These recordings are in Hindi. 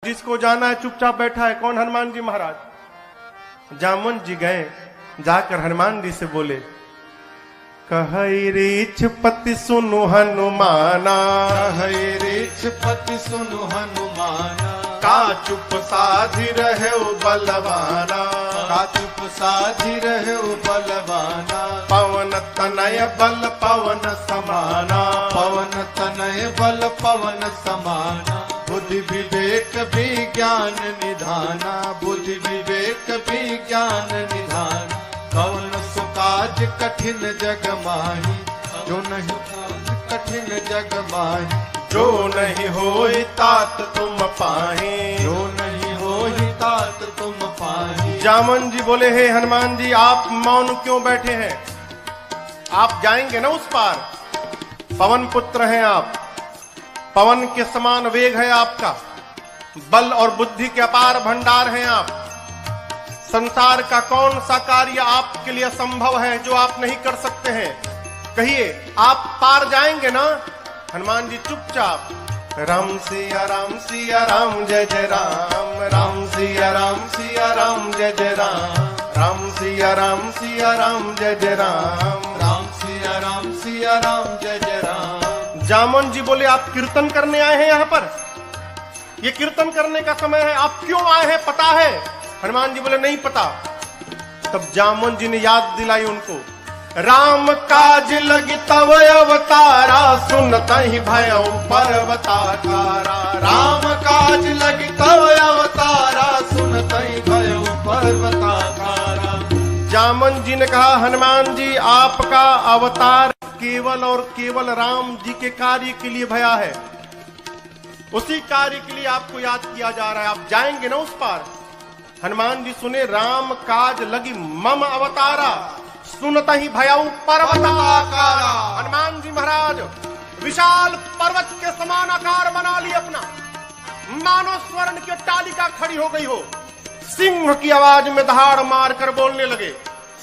जिसको जाना है चुपचाप बैठा है। कौन? हनुमान जी महाराज। जामुन जी गए, जाकर हनुमान जी से बोले, कहई रीछ पति सुनु हनुमाना, कहई रीछ पति सुनु हनुमाना, का चुप साधि रहे बलवाना, का चुप साधि रहे बलवाना, पवन तनय बल पवन समाना, पवन तनय बल पवन समाना, बुद्धि विवेक विज्ञान निधाना, बुद्धि विवेक विज्ञान निधाना, कौन सुकाज कठिन जग माही, जो नहीं कठिन जग माही, जो नहीं होई तात तुम पाही, जो नहीं होई तात तुम पाही। जामुन जी बोले, हे हनुमान जी आप मौन क्यों बैठे हैं? आप जाएंगे ना उस पार, पवन पुत्र हैं आप, पवन के समान वेग है आपका, बल और बुद्धि के अपार भंडार हैं आप। संसार का कौन सा कार्य आपके लिए संभव है जो आप नहीं कर सकते हैं? कहिए, आप पार जाएंगे ना? हनुमान जी चुपचाप, राम सिया राम जय जय राम, राम सिया राम जय जय राम, राम सिया राम जय जय राम, राम सिया राम जय जय राम। जामुन जी बोले, आप कीर्तन करने आए हैं यहाँ पर? ये कीर्तन करने का समय है, आप क्यों आए हैं पता है? हनुमान जी बोले, नहीं पता। तब जामुन जी ने याद दिलाई उनको, राम काज लगी तव अवतारा, सुनता ही भयउ पर्वताकारा, राम काज लगी तव अवतारा, सुनता ही भयउ पर्वताकारा। जामुन जी ने कहा, हनुमान जी आपका अवतार केवल और केवल राम जी के कार्य के लिए भया है, उसी कार्य के लिए आपको याद किया जा रहा है। आप जाएंगे ना उस पार? हनुमान जी सुने, राम काज लगी मम अवतारा, सुनता ही भयउ पर्वताकारा। हनुमान जी महाराज विशाल पर्वत के समान आकार बना लिए अपना, मानो स्वर्ण की अट्टालिका खड़ी हो गई हो। सिंह की आवाज में दहाड़ मार कर बोलने लगे,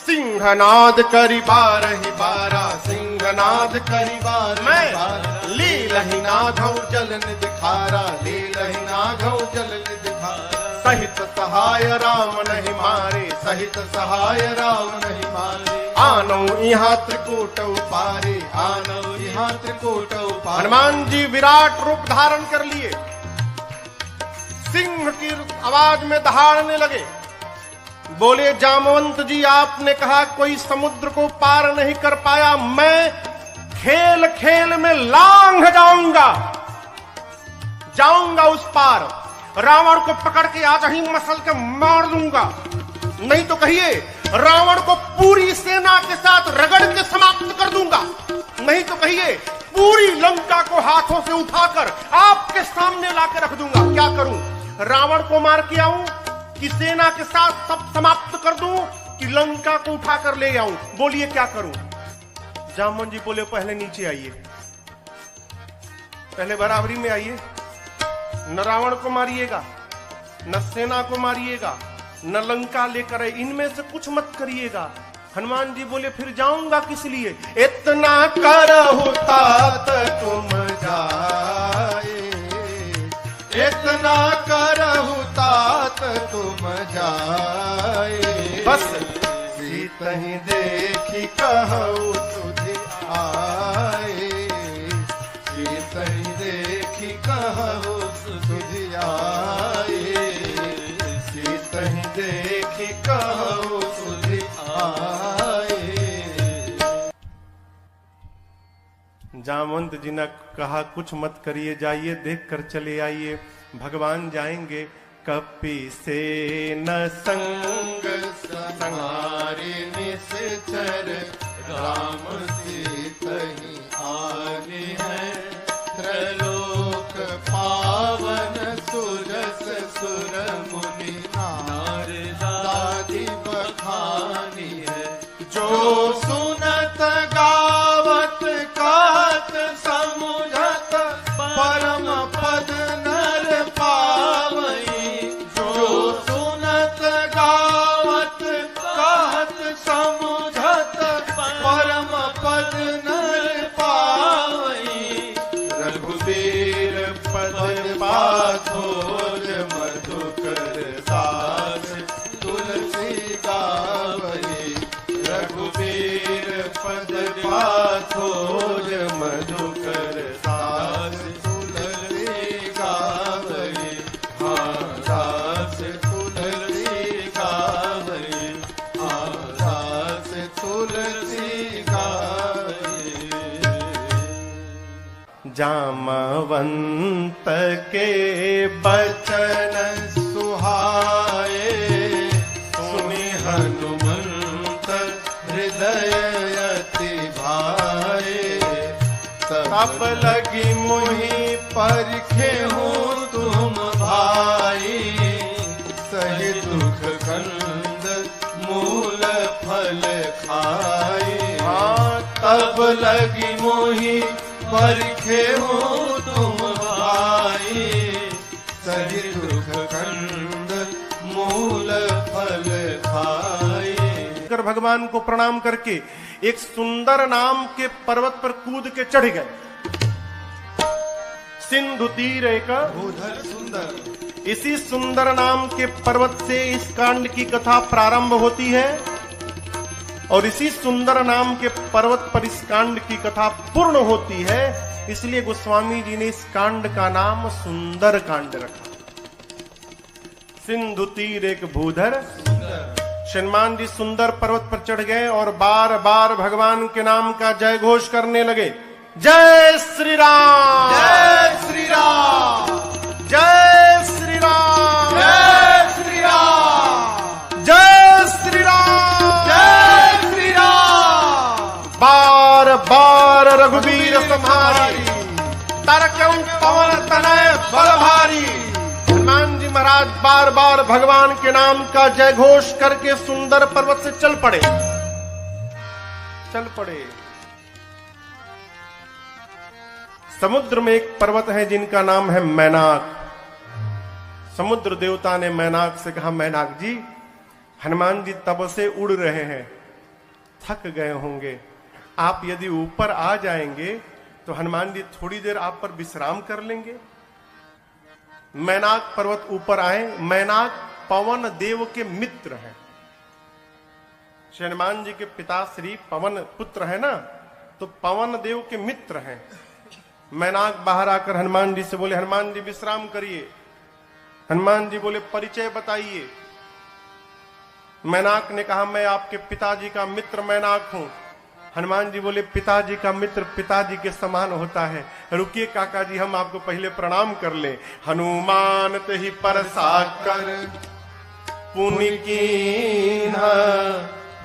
सिंहनाद करी बारहि बारा, सिंहनाद करी बारहि बारा, लीलहि नाघौ जलन दिखारा, लीलहि नाघौ जलन दिखारा, सहित सहाय राम नहीं मारे, सहित सहाय राम नहीं मारे, आनौ यहाँ त्रिकूट पारे, आनौ यहाँ त्रिकूट पारे। हनुमान जी विराट रूप धारण कर लिए, सिंह की आवाज में दहाड़ने लगे। बोले, जामवंत जी आपने कहा कोई समुद्र को पार नहीं कर पाया, मैं खेल खेल में लांघ जाऊंगा उस पार, रावण को पकड़ के आज ही मसल के मार दूंगा। नहीं तो कहिए, रावण को पूरी सेना के साथ रगड़ के समाप्त कर दूंगा। नहीं तो कहिए, पूरी लंका को हाथों से उठाकर आपके सामने लाकर रख दूंगा। क्या करूं? रावण को मार के आऊं कि सेना के साथ सब समाप्त कर दूं कि लंका को उठाकर ले आऊं? बोलिए क्या करूं? जामुन जी बोले, पहले नीचे आइए, पहले बराबरी में आइए, न रावण को मारिएगा, न सेना को मारिएगा, न लंका लेकर आए, इनमें से कुछ मत करिएगा। हनुमान जी बोले, फिर जाऊंगा किस लिए? इतना करहु तात तुम जाए, इतना करहु तात तुम जाए, बस सीतहि देखी कहु तुझ आए, सीतहि देखी कहु तुझ आए, सीतहि देखी कहु तुझ आए। जामवंत जी ने कहा, कुछ मत करिए, जाइए देख कर चले आइए, भगवान जाएंगे। कपि से न संग संहारी निश्चर, राम सीतहि आगे है, त्रैलोक पावन सुरस सुर मुनि नारदादि बखानी है, जो सुनत गावत कहत समुझत परम पद नर पावई, जो सुनत गावत कहत समुझत परम पद नर पावई, रघुबीर पद पाथोर पाथोज मधुकर दास तुलसी गावई, हाँ दास तुलसी गावई, हाँ दास तुलसी गावई। जामवंत के बचन सुहाए, सुनि हनुमंत हृदय अति भाए, तब लगी मोहि परखे हूँ तुम भाई, सही दुख कंद मूल फल खाए। हाँ तब लगी मोहि परखे हूँ तुम भाई, सही दुख कंद मूल फल खाए। कर भगवान को प्रणाम करके एक सुंदर नाम के पर्वत पर कूद के चढ़ गए। सिंधु तीर एक भूधर सुंदर, इसी सुंदर नाम के पर्वत से इस कांड की कथा प्रारंभ होती है और इसी सुंदर नाम के पर्वत पर इस कांड की कथा पूर्ण होती है। इसलिए गोस्वामी जी ने इस कांड का नाम सुंदर कांड रखा। सिंधु तीर एक भूधर, हनुमान जी सुंदर पर्वत पर चढ़ गए और बार बार भगवान के नाम का जय घोष करने लगे। जय श्री राम, जय श्री राम, जय श्री राम, जय श्री राम, जय श्री राम, जय श्री राम। बार बार रघुवीर संहारी, तारकं पवन तनय बल भारी। हनुमान जी महाराज बार बार भगवान के नाम का जय घोष करके सुंदर पर्वत से चल पड़े। समुद्र में एक पर्वत है जिनका नाम है मैनाक। समुद्र देवता ने मैनाक से कहा, मैनाक जी, हनुमान जी तब से उड़ रहे हैं, थक गए होंगे, आप यदि ऊपर आ जाएंगे तो हनुमान जी थोड़ी देर आप पर विश्राम कर लेंगे। मैनाक पर्वत ऊपर आए। मैनाक पवन देव के मित्र हैं। हनुमान जी के पिता श्री पवन पुत्र है ना, तो पवन देव के मित्र हैं। मैनाक बाहर आकर हनुमान जी से बोले, हनुमान जी विश्राम करिए। हनुमान जी बोले, परिचय बताइए। मैनाक ने कहा, मैं आपके पिताजी का मित्र मैनाक हूं। हनुमान जी बोले, पिताजी का मित्र पिताजी के समान होता है, रुकिए काका जी, हम आपको पहले प्रणाम कर ले। हनुमान ते ही परसा कर पुनि कीन्हा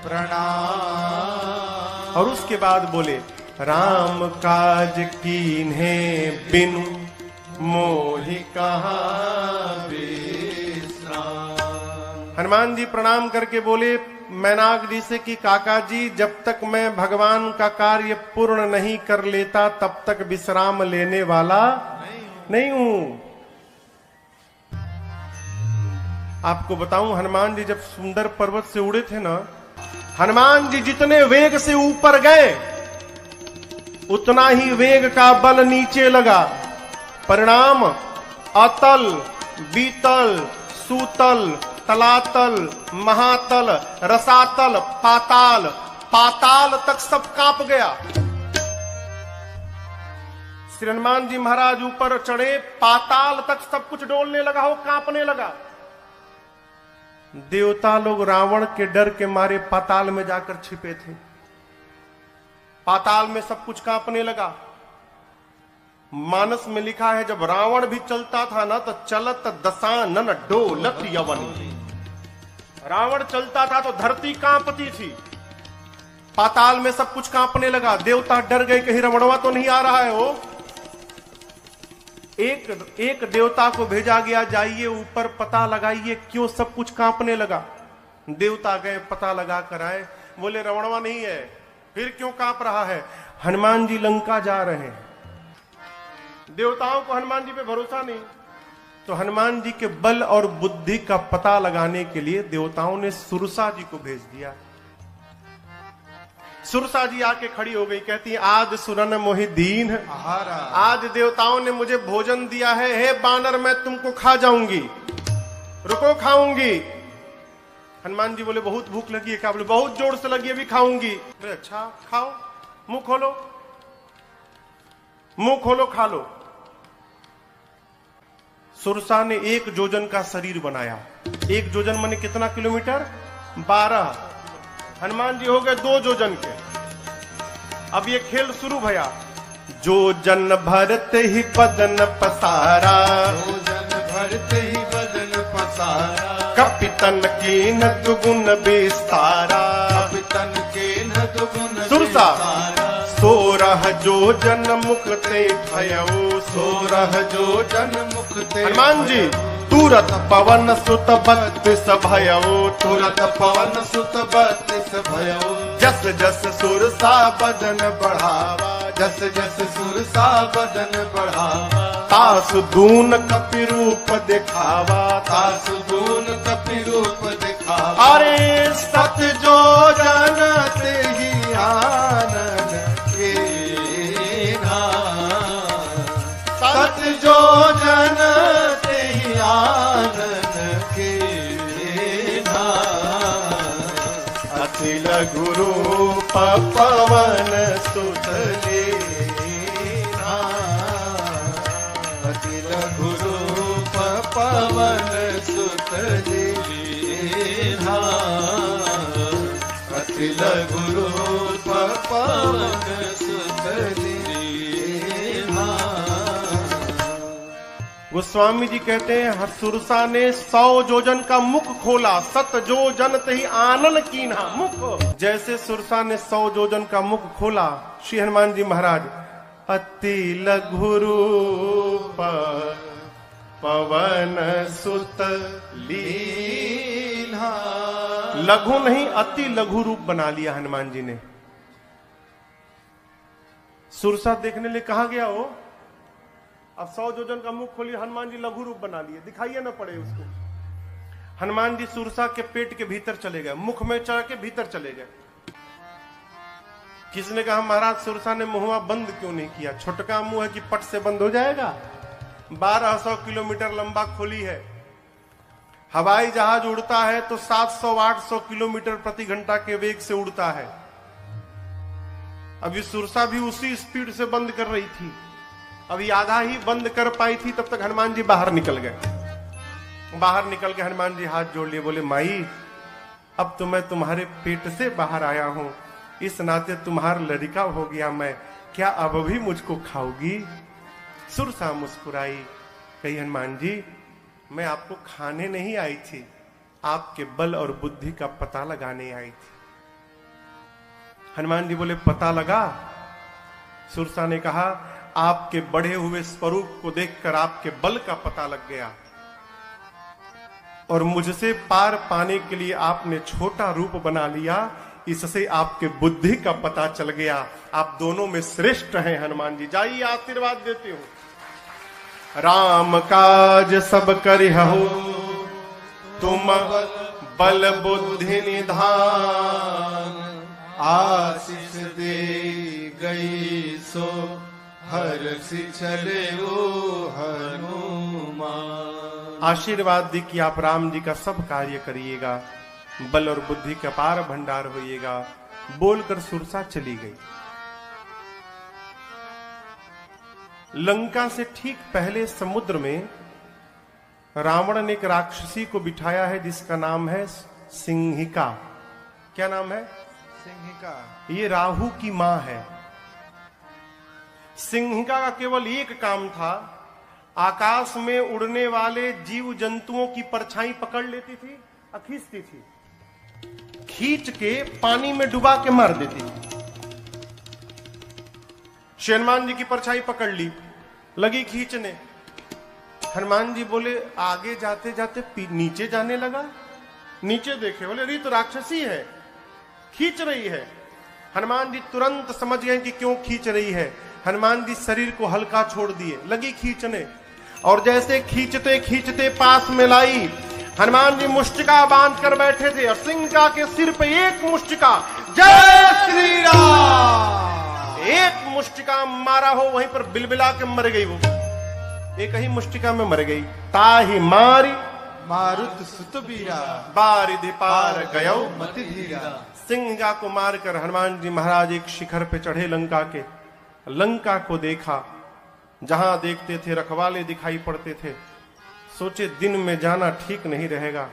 प्रणाम। और उसके बाद बोले, राम काज कीन्हे बिनु मोहि कहाँ विश्राम। हनुमान जी प्रणाम करके बोले मैनाक जी से कि काका जी, जब तक मैं भगवान का कार्य पूर्ण नहीं कर लेता तब तक विश्राम लेने वाला नहीं हूं। आपको बताऊं, हनुमान जी जब सुंदर पर्वत से उड़े थे ना, हनुमान जी जितने वेग से ऊपर गए उतना ही वेग का बल नीचे लगा। परिणाम अतल, बीतल, सूतल, तलातल, महातल, रसातल, पाताल, पाताल तक सब कांप गया। श्री हनुमान जी महाराज ऊपर चढ़े, पाताल तक सब कुछ डोलने लगा हो, कांपने लगा। देवता लोग रावण के डर के मारे पाताल में जाकर छिपे थे। पाताल में सब कुछ कांपने लगा। मानस में लिखा है, जब रावण भी चलता था ना तो चलत दशानन डोलत यवन। रावण चलता था तो धरती कांपती थी। पाताल में सब कुछ कांपने लगा। देवता डर गए, कहीं रावणवा तो नहीं आ रहा है। वो एक देवता को भेजा गया, जाइए ऊपर पता लगाइए क्यों सब कुछ कांपने लगा। देवता गए, पता लगा कर आए, बोले रावणवा नहीं है। फिर क्यों कांप रहा है? हनुमान जी लंका जा रहे हैं। देवताओं को हनुमान जी पे भरोसा नहीं, तो हनुमान जी के बल और बुद्धि का पता लगाने के लिए देवताओं ने सुरसा जी को भेज दिया। सुरसा जी आके खड़ी हो गई, कहती है, आज सुरन मोहि दीन, आज देवताओं ने मुझे भोजन दिया है, हे बानर मैं तुमको खा जाऊंगी, रुको खाऊंगी। हनुमान जी बोले, बहुत भूख लगी है क्या? बोले, बहुत जोर से लगी, अभी खाऊंगी। बोले, अच्छा खाओ। मुंह खोलो, मुंह खोलो, खा लो। सुरसा ने 1 जोजन का शरीर बनाया। 1 जोजन माने कितना किलोमीटर? 12। हनुमान जी हो गए 2 जोजन के। अब ये खेल शुरू भया। जोजन भरते ही बदन पसारा, जोजन भरते ही बदन पसारा, कपितन की न दुगुन विस्तारा, कपितन के न दुगुन सुरसा विस्तारा, 16 जोजन मुक्ते भयऊ, 16 जोजन मुक्ते हनुमान जी तुरत पवन सुत 32 भयऊ, तुरत पवन सुत 32 भयो, जस जस सुरसा बदन बढ़ावा, जस जस सुरसा बदन बढ़ावा, तासु दून कपि रूप दिखावा, तासु दून कपि रूप दिखावा। अरे सत जोजन ते ही आनन के सत जोजन ते ही आनन के अखिल गुरु पवन सुत लीना, अखिल गुरु पवन सुत लीना, अखिल गुरु पवन सुत लीना। गोस्वामी जी कहते हैं सुरसा ने 100 जोजन का मुख खोला, 7 जोजन तही आनन कीन्हा। मुख जैसे सुरसा ने 100 जोजन का मुख खोला, श्री हनुमान जी महाराज अति लघु रूप पवन सुत लीन्हा। लघु नहीं, अति लघु रूप बना लिया हनुमान जी ने। सुरसा देखने लिए कहा गया हो, अब 100 जोजन का मुख खोलिए, हनुमान जी लघु रूप बना लिए, दिखाइए ना पड़े उसको। हनुमान जी सुरसा के पेट के भीतर चले गए, मुख में चढ़ के भीतर चले गए। किसने कहा महाराज सुरसा ने मुंहवा बंद क्यों नहीं किया? छोटका मुंह है कि पट से बंद हो जाएगा? 1200 किलोमीटर लंबा खोली है। हवाई जहाज उड़ता है तो 700-800 किलोमीटर प्रति घंटा के वेग से उड़ता है। अभी सुरसा भी उसी स्पीड से बंद कर रही थी, अभी आधा ही बंद कर पाई थी, तब तक हनुमान जी बाहर निकल गए। बाहर निकल के हनुमान जी हाथ जोड़ लिए, बोले माई अब तो मैं तुम्हारे पेट से बाहर आया हूं, इस नाते तुम्हारा लड़का हो गया मैं, क्या अब भी मुझको खाओगी? सुरसा मुस्कुराई, कही हनुमान जी मैं आपको खाने नहीं आई थी, आपके बल और बुद्धि का पता लगाने आई थी। हनुमान जी बोले पता लगा? सुरसा ने कहा आपके बढ़े हुए स्वरूप को देखकर आपके बल का पता लग गया, और मुझसे पार पाने के लिए आपने छोटा रूप बना लिया, इससे आपके बुद्धि का पता चल गया। आप दोनों में श्रेष्ठ हैं हनुमान जी। जाइए आशीर्वाद देते हो। राम काज सब करिहु तुम बल बुद्धि निधान, आशीष दे गई सो हर्षि चले ओ हनुमान। आशीर्वाद दी कि आप राम जी का सब कार्य करिएगा, बल और बुद्धि का पार भंडार होइएगा। बोलकर सुरसा चली गई। लंका से ठीक पहले समुद्र में रावण ने एक राक्षसी को बिठाया है जिसका नाम है सिंहिका। क्या नाम है? सिंहिका। ये राहु की मां है। सिंहिका का केवल एक काम था, आकाश में उड़ने वाले जीव जंतुओं की परछाई पकड़ लेती थी और खींचती थी, खींच के पानी में डुबा के मार देती थी। हनुमान जी की परछाई पकड़ ली, लगी खींचने। हनुमान जी बोले आगे जाते जाते नीचे जाने लगा। नीचे देखे, बोले अरे तो राक्षसी है, खींच रही है। हनुमान जी तुरंत समझ गए कि क्यों खींच रही है। हनुमान जी शरीर को हल्का छोड़ दिए, लगी खींचने, और जैसे खींचते खींचते पास में लाई। हनुमान जी मुष्टिका बांध कर बैठे थे और सिंहिका के सिर पे एक मुष्टिका, जय श्री राम, एक मुष्टिका मारा हो, वहीं पर बिलबिला के मर गई। वो एक ही मुष्टिका में मर गई। ताही मारी मारुत सुत बीरा, बारिधि पार गयो मति धीरा। सिंहिका को मारकर हनुमान जी महाराज एक शिखर पे चढ़े लंका के। लंका को देखा, जहां देखते थे रखवाले दिखाई पड़ते थे। सोचे दिन में जाना ठीक नहीं रहेगा,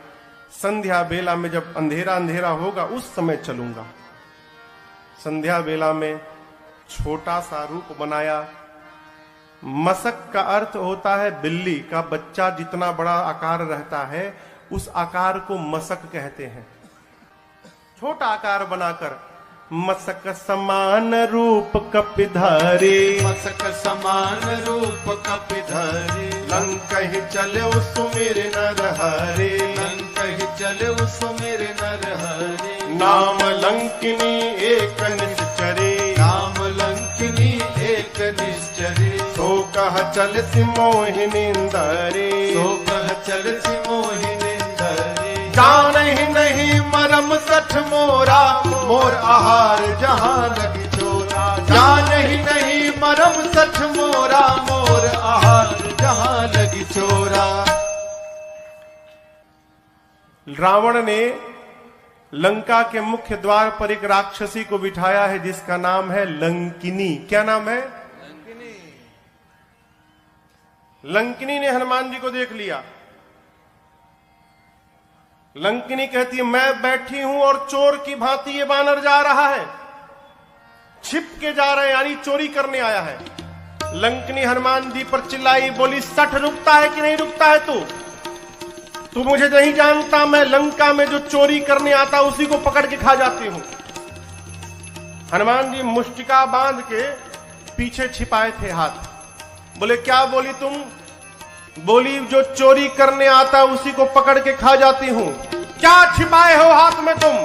संध्या बेला में जब अंधेरा अंधेरा होगा उस समय चलूंगा। संध्या बेला में छोटा सा रूप बनाया। मसक का अर्थ होता है बिल्ली का बच्चा जितना बड़ा आकार रहता है उस आकार को मसक कहते हैं। छोटा आकार बनाकर मसक समान रूप कपिधारी, मसक समान रूप कपिधारी, लंकहि चले सुमिर नर हरे, लंकहि चले सुमिर नर हरे। नाम लंकिनी एक निश्चरे, नाम लंकिनी एक निश्चरे। सो कह चल सी मोहिनींदरे, सो कह चल सी मोहिनींदरे। जानहि नहीं मरम सठ मोरा, मोर आहार जहां लगी चोरा। जानहि नहीं मरम सठ मोरा, मोर आहार जहां लगी चोरा। रावण ने लंका के मुख्य द्वार पर एक राक्षसी को बिठाया है जिसका नाम है लंकिनी। क्या नाम है? लंकिनी ने हनुमान जी को देख लिया। लंकिनी कहती है मैं बैठी हूं और चोर की भांति ये बानर जा रहा है, छिप के जा रहे हैं, यानी चोरी करने आया है। लंकिनी हनुमान जी पर चिल्लाई, बोली सठ रुकता है कि नहीं रुकता है तू मुझे नहीं जानता, मैं लंका में जो चोरी करने आता उसी को पकड़ के खा जाती हूं। हनुमान जी मुष्टिका बांध के पीछे छिपाए थे हाथ। बोले क्या बोली तुम? बोली जो चोरी करने आता उसी को पकड़ के खा जाती हूं। क्या छिपाए हो हाथ में तुम?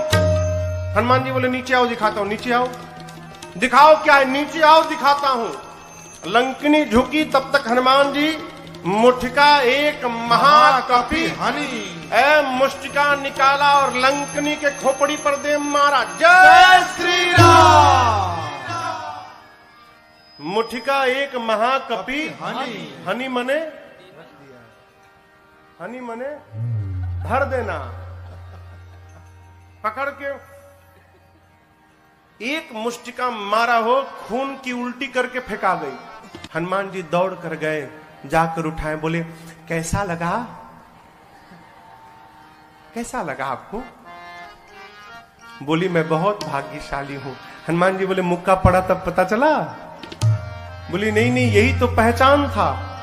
हनुमान जी बोले नीचे आओ दिखाता हूं। नीचे आओ, दिखाओ क्या है? नीचे आओ दिखाता हूं। लंकिनी झुकी, तब तक हनुमान जी मुठिका एक महाकपि हनी मुष्टिका निकाला और लंकिनी के खोपड़ी पर दे मारा। जय श्री राम। मुठिका एक महाकपि हनी, हनी मने हनी मने धर देना, पकड़ के एक मुष्टिका मारा हो, खून की उल्टी करके फेंका गई। हनुमान जी दौड़ कर गए, जाकर उठाए, बोले कैसा लगा? कैसा लगा आपको? बोली मैं बहुत भाग्यशाली हूं। हनुमान जी बोले मुक्का पड़ा तब पता चला? बोली नहीं नहीं, यही तो पहचान था।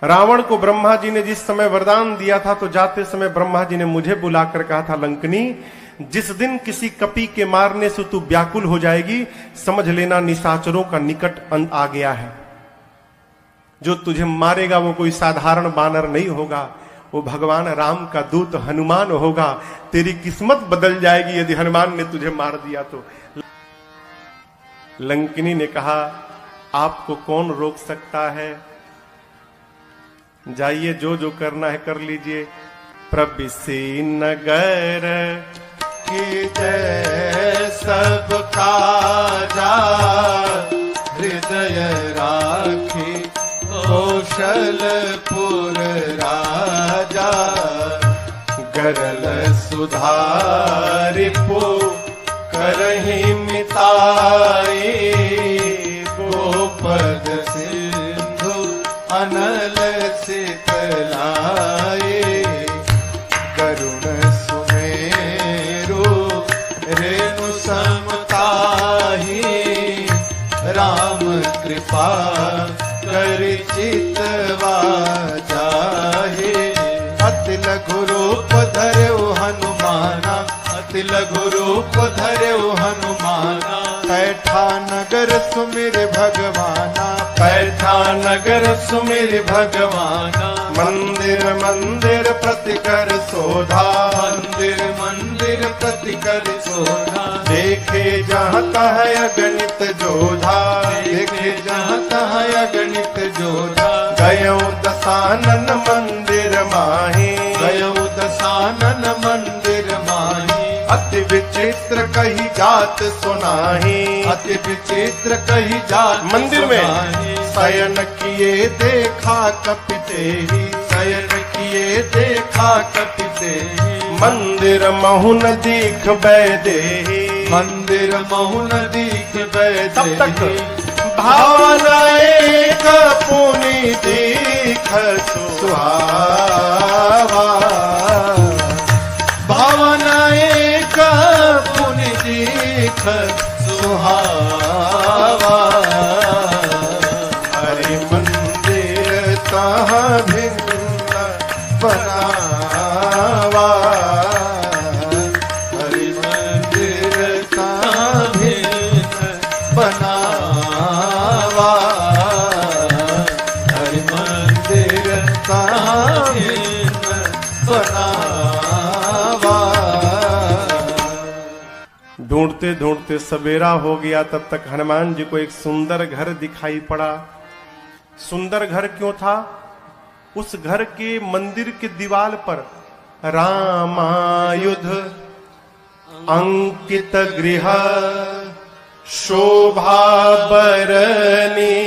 रावण को ब्रह्मा जी ने जिस समय वरदान दिया था तो जाते समय ब्रह्मा जी ने मुझे बुलाकर कहा था लंकिनी जिस दिन किसी कपि के मारने से तू व्याकुल हो जाएगी समझ लेना निशाचरों का निकट अंत आ गया है। जो तुझे मारेगा वो कोई साधारण बानर नहीं होगा, वो भगवान राम का दूत हनुमान होगा। तेरी किस्मत बदल जाएगी यदि हनुमान ने तुझे मार दिया तो। लंकिनी ने कहा आपको कौन रोक सकता है, जाइए जो जो करना है कर लीजिए। प्रबिसी नगर की जय सब काजा, हृदय राखी कौशलपुर राजा। गरल सुधारिपो करहि मिताई, गोपद सिंधु अनल सितलाए। करुण सुमेरु रेणु समताही, राम कृपा कर चितवा जाहे। अति लघु रूप धर्यो हनुमाना, अति लघु रूप धर्यो हनुमाना। पैठा नगर सुमिर भगवाना, पैठा नगर सुमिर भगवाना। मंदिर मंदिर प्रतिकर शोधा, मंदिर मंदिर प्रतिकर शोधा। देखे जहाँ तह अगणित जोधा, देखे जहाँ तह अगणित जोधा। गयो दसानन मंदिर माही, गयो दसानन मंदिर माही। अति विचित्र कही जात सुनाही, अति विचित्र कही जात मंदिर में शयन किए देखा कपि तेहि, शयन किए देखा कपि तेहि। मंदिर महुन दीख बैदे, मंदिर महुन दीख बैदे। तब तक भावना एक पुनि दीख सुहावा, भावना एक पुनि दीख सुहावा। हरि मंदिर तहाँ भिन्न बनावा, हरि मंदिर तहाँ भिन्न बनावा, हरि मंदिर तहाँ भिन्न बनावा। ढूंढते ढूंढते सवेरा हो गया। तब तक हनुमान जी को एक सुंदर घर दिखाई पड़ा। सुंदर घर क्यों था? उस घर के मंदिर के दीवार पर रामायुध अंकित गृह शोभा बरनी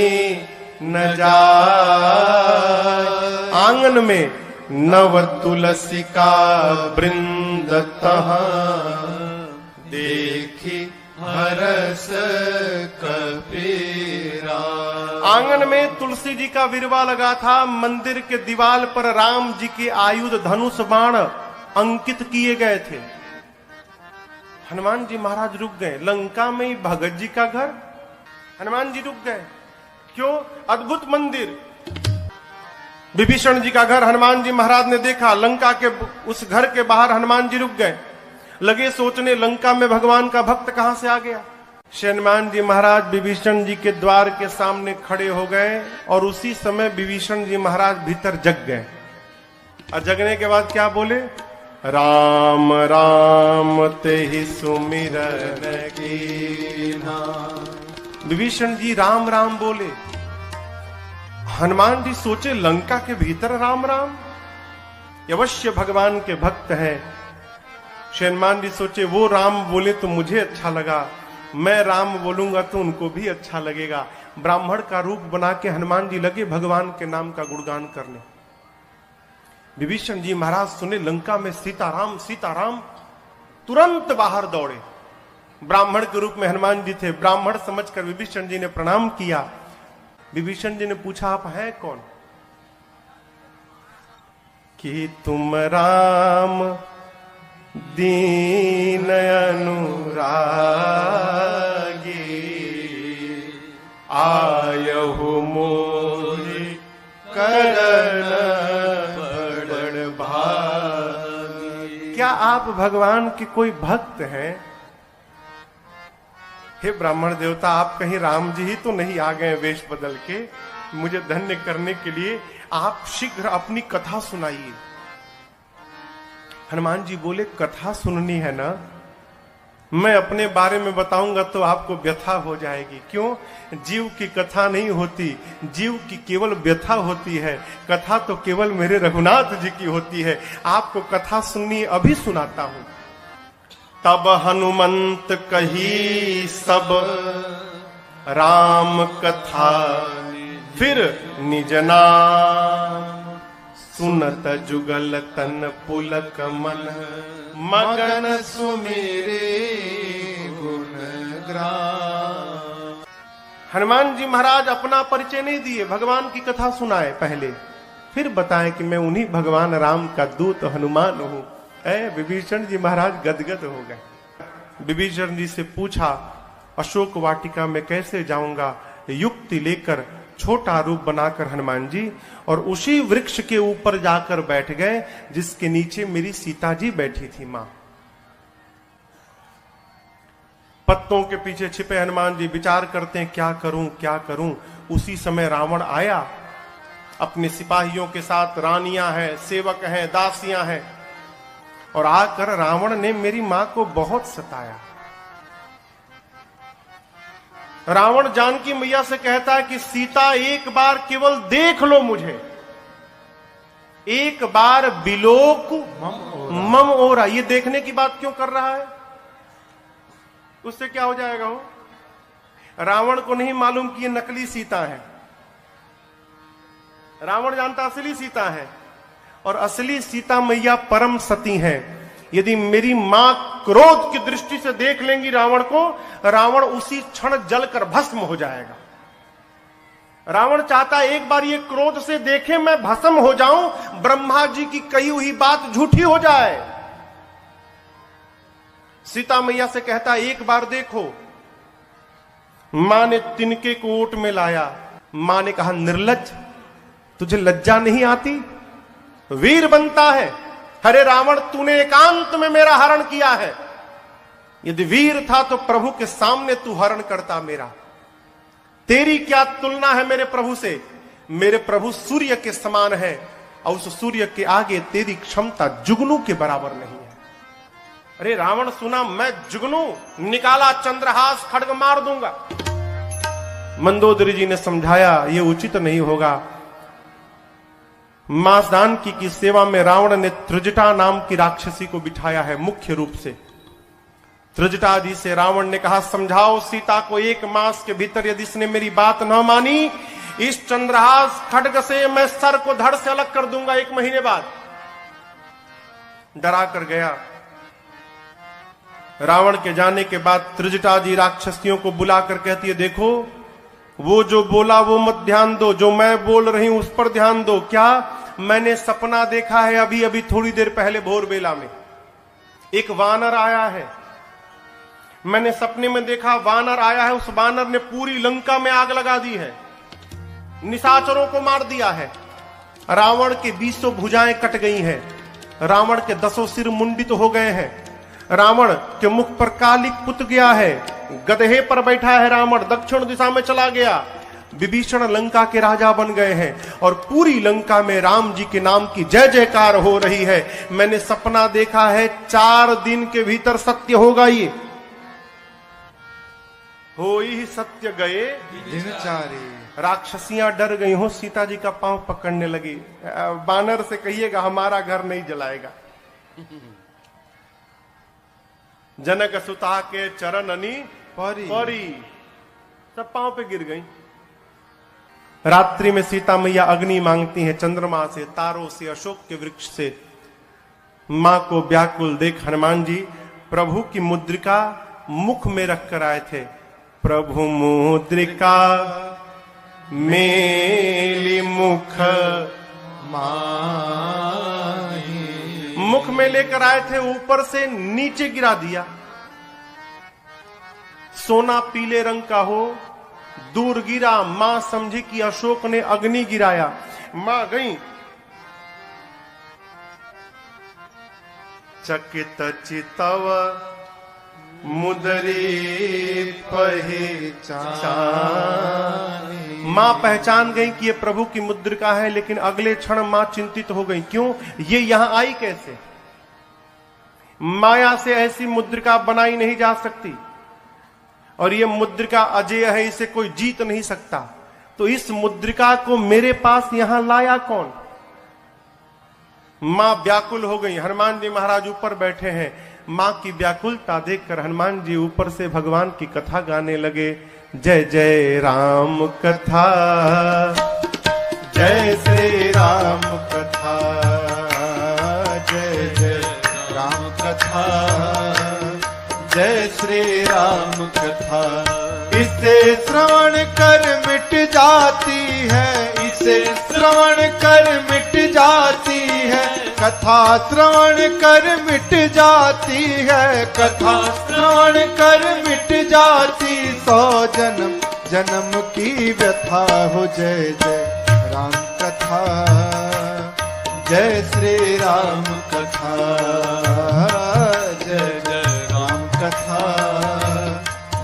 न जाय। आंगन में नव तुलसी का वृंद तहाँ देखी हरस कबीरा। आंगन में तुलसी जी का विरवा लगा था। मंदिर के दीवार पर राम जी के आयुध धनुष बाण अंकित किए गए थे। हनुमान जी महाराज रुक गए। लंका में ही भगत जी का घर, हनुमान जी रुक गए। क्यों? अद्भुत मंदिर। विभीषण जी का घर हनुमान जी महाराज ने देखा। लंका के उस घर के बाहर हनुमान जी रुक गए। लगे सोचने, लंका में भगवान का भक्त कहां से आ गया। हनुमान जी महाराज विभीषण जी के द्वार के सामने खड़े हो गए और उसी समय विभीषण जी महाराज भीतर जग गए। और जगने के बाद क्या बोले? राम राम ते ही सुमिरन कीन्हा। विभीषण जी राम राम बोले। हनुमान जी सोचे, लंका के भीतर राम राम, अवश्य भगवान के भक्त हैं। हनुमान जी सोचे, वो राम बोले तो मुझे अच्छा लगा, मैं राम बोलूंगा तो उनको भी अच्छा लगेगा। ब्राह्मण का रूप बना के हनुमान जी लगे भगवान के नाम का गुणगान करने। विभीषण जी महाराज सुने लंका में सीताराम सीताराम, तुरंत बाहर दौड़े। ब्राह्मण के रूप में हनुमान जी थे। ब्राह्मण समझकर विभीषण जी ने प्रणाम किया। विभीषण जी ने पूछा, आप हैं कौन? कि तुम राम दीन अनुरागी, आयहु मोहि करन बड़ भागी। क्या आप भगवान के कोई भक्त हैं? हे ब्राह्मण देवता, आप कहीं राम जी ही तो नहीं आ गए वेश बदल के मुझे धन्य करने के लिए? आप शीघ्र अपनी कथा सुनाइए। हनुमान जी बोले, कथा सुननी है ना? मैं अपने बारे में बताऊंगा तो आपको व्यथा हो जाएगी। क्यों? जीव की कथा नहीं होती, जीव की केवल व्यथा होती है। कथा तो केवल मेरे रघुनाथ जी की होती है। आपको कथा सुननी, अभी सुनाता हूं। तब हनुमंत कही सब राम कथा, फिर निज नाम सुनत जुगल तन पुलक मन, मगन सुमेरे गुण ग्राम। हनुमान जी महाराज अपना परिचय नहीं दिए, भगवान की कथा सुनाए पहले, फिर बताएं कि मैं उन्हीं भगवान राम का दूत हनुमान हूं। विभीषण जी महाराज गदगद हो गए। विभीषण जी से पूछा, अशोक वाटिका में कैसे जाऊंगा? युक्ति लेकर छोटा रूप बनाकर हनुमान जी और उसी वृक्ष के ऊपर जाकर बैठ गए जिसके नीचे मेरी सीता जी बैठी थी मां। पत्तों के पीछे छिपे हनुमान जी विचार करते हैं, क्या करूं क्या करूं। उसी समय रावण आया अपने सिपाहियों के साथ। रानियां हैं, सेवक हैं, दासियां हैं, और आकर रावण ने मेरी मां को बहुत सताया। रावण जानकी मैया से कहता है कि सीता एक बार केवल देख लो मुझे, एक बार बिलोक मम ओरा। ये देखने की बात क्यों कर रहा है? उससे क्या हो जाएगा? वो रावण को नहीं मालूम कि ये नकली सीता है। रावण जानता असली सीता है, और असली सीता मैया परम सती है। यदि मेरी मां क्रोध की दृष्टि से देख लेंगी रावण को, रावण उसी क्षण जलकर भस्म हो जाएगा। रावण चाहता है एक बार ये क्रोध से देखे, मैं भस्म हो जाऊं, ब्रह्मा जी की कही हुई बात झूठी हो जाए। सीता मैया से कहता है एक बार देखो। मां ने तिनके को ओट में लाया। मां ने कहा निर्लज्ज, तुझे लज्जा नहीं आती? वीर बनता है। अरे रावण, तूने एकांत में मेरा हरण किया है। यदि वीर था तो प्रभु के सामने तू हरण करता मेरा। तेरी क्या तुलना है मेरे प्रभु से? मेरे प्रभु सूर्य के समान है और उस सूर्य के आगे तेरी क्षमता जुगनू के बराबर नहीं है। अरे रावण सुना, मैं जुगनू, निकाला चंद्रहास, खड्ग मार दूंगा। मंदोदरी जी ने समझाया ये उचित नहीं होगा। मां जानकी की सेवा में रावण ने त्रिजटा नाम की राक्षसी को बिठाया है मुख्य रूप से। त्रिजटा जी से रावण ने कहा समझाओ सीता को, एक मास के भीतर यदि इसने मेरी बात न मानी, इस चंद्रहास खड्ग से मैं सर को धड़ से अलग कर दूंगा 1 महीने बाद। डरा कर गया। रावण के जाने के बाद त्रिजटा जी राक्षसियों को बुलाकर कहती है देखो, वो जो बोला वो मत ध्यान दो, जो मैं बोल रही हूं उस पर ध्यान दो। क्या? मैंने सपना देखा है अभी अभी थोड़ी देर पहले भोर बेला में। एक वानर आया है, मैंने सपने में देखा वानर आया है। उस वानर ने पूरी लंका में आग लगा दी है, निशाचरों को मार दिया है। रावण के 20 भुजाएं कट गई हैं, रावण के 10 सिर मुंडित हो गए हैं, रावण के मुख पर कालिक पुत गया है, गधे पर बैठा है रावण, दक्षिण दिशा में चला गया। विभीषण लंका के राजा बन गए हैं और पूरी लंका में राम जी के नाम की जय जयकार हो रही है। मैंने सपना देखा है 4 दिन के भीतर सत्य होगा। ये हो ही सत्य गए दिनचारी। राक्षसियां डर गई हो, सीता जी का पांव पकड़ने लगी। बानर से कहिएगा हमारा घर नहीं जलाएगा। जनक सुता के चरण अनी परी सब पांव पे गिर गई। रात्रि में सीता मैया अग्नि मांगती हैं, चंद्रमा से, तारों से, अशोक के वृक्ष से। मां को व्याकुल देख हनुमान जी प्रभु की मुद्रिका मुख में रख कर आए थे। प्रभु मुद्रिका मेली मुख माही, मुख में लेकर आए थे, ऊपर से नीचे गिरा दिया। सोना पीले रंग का हो, दूर गिरा। मां समझी कि अशोक ने अग्नि गिराया। मां गई, चकित चितव मुदरी पहचान। मां पहचान गई कि ये प्रभु की मुद्रिका है, लेकिन अगले क्षण मां चिंतित हो गई। क्यों? ये यहां आई कैसे? माया से ऐसी मुद्रिका बनाई नहीं जा सकती और ये मुद्रिका अजेय है, इसे कोई जीत नहीं सकता। तो इस मुद्रिका को मेरे पास यहां लाया कौन? मां व्याकुल हो गई। हनुमान जी महाराज ऊपर बैठे हैं। मां की व्याकुलता देखकर हनुमान जी ऊपर से भगवान की कथा गाने लगे। जय जय राम कथा, जय श्री राम कथा, जय जय राम कथा, जय श्री राम कथा। इसे श्रवण कर मिट जाती है, इसे श्रवण कर मिट जाती है, कथा श्रवण कर मिट जाती है, कथा श्रवण कर मिट जाती। 100 जन्म जन्म की व्यथा हो। जय जय राम कथा, जय श्री राम कथा, जय जय राम कथा,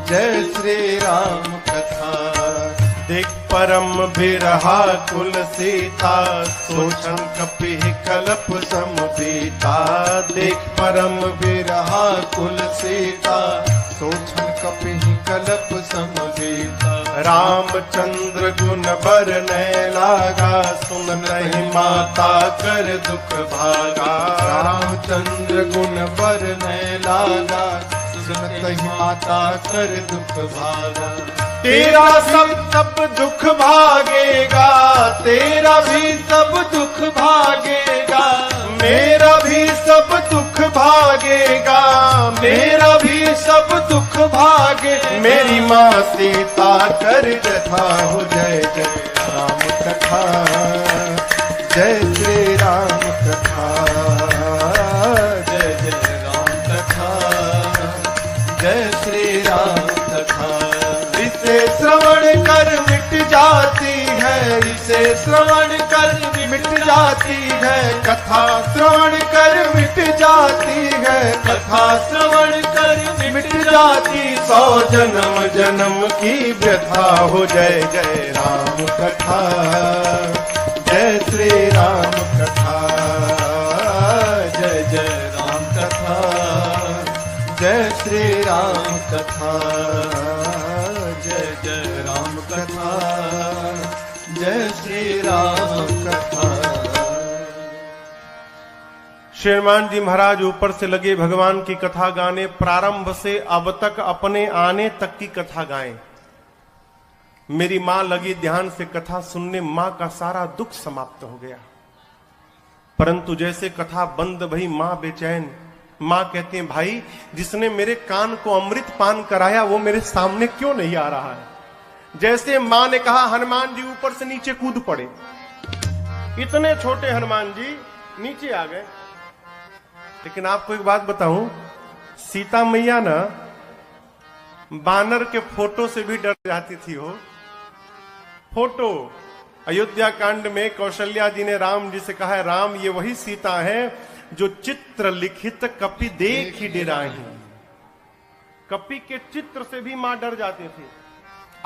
जय श्री राम कथा। देख परम बिरहा कुल सीता, सोचन कपि कल्प समबीता। देख परम बिरहा कुल सीता, सोचन कपि कल्प समबीता। रामचंद्र गुण बरनै लागा, सुनहि माता कर दुख भागा। रामचंद्र गुण बरनै लागा, सुनहि माता कर दुख भागा। तेरा सब दुख भागेगा, तेरा भी सब दुख भागेगा, मेरा भी सब दुख भागेगा, मेरा भी सब दुख भागे। मेरी माँ सीता कर कथा हो जय जय राम कथा, जय श्री राम कथा, जय जय राम कथा, जय श्री राम कथा। इसे श्रवण कर मिट जाती है, इसे श्रवण कर मिट जाती है, कथा श्रवण कर मिट जाती है, कथा श्रवण कर मिट जाती। 100 जन्म जन्म की व्यथा हो जय जय राम कथा, जय श्री राम कथा, जय जय राम कथा, जय श्री राम कथा, जय जय राम कथा, जय श्री राम कथा। श्री हनुमान जी महाराज ऊपर से लगे भगवान की कथा गाने, प्रारंभ से अब तक अपने आने तक की कथा गाएं। मेरी मां लगी ध्यान से कथा सुनने, मां का सारा दुख समाप्त हो गया। परंतु जैसे कथा बंद भई मां बेचैन। मां कहते हैं भाई जिसने मेरे कान को अमृत पान कराया वो मेरे सामने क्यों नहीं आ रहा है। जैसे मां ने कहा हनुमान जी ऊपर से नीचे कूद पड़े। इतने छोटे हनुमान जी नीचे आ गए। लेकिन आपको एक बात बताऊं, सीता मैया ना बानर के फोटो से भी डर जाती थी। हो फोटो अयोध्या कांड में कौशल्या जी ने राम जी से कहा है, राम ये वही सीता है जो चित्र लिखित कपि देख ही डराही। कपि के चित्र से भी मां डर जाती थी।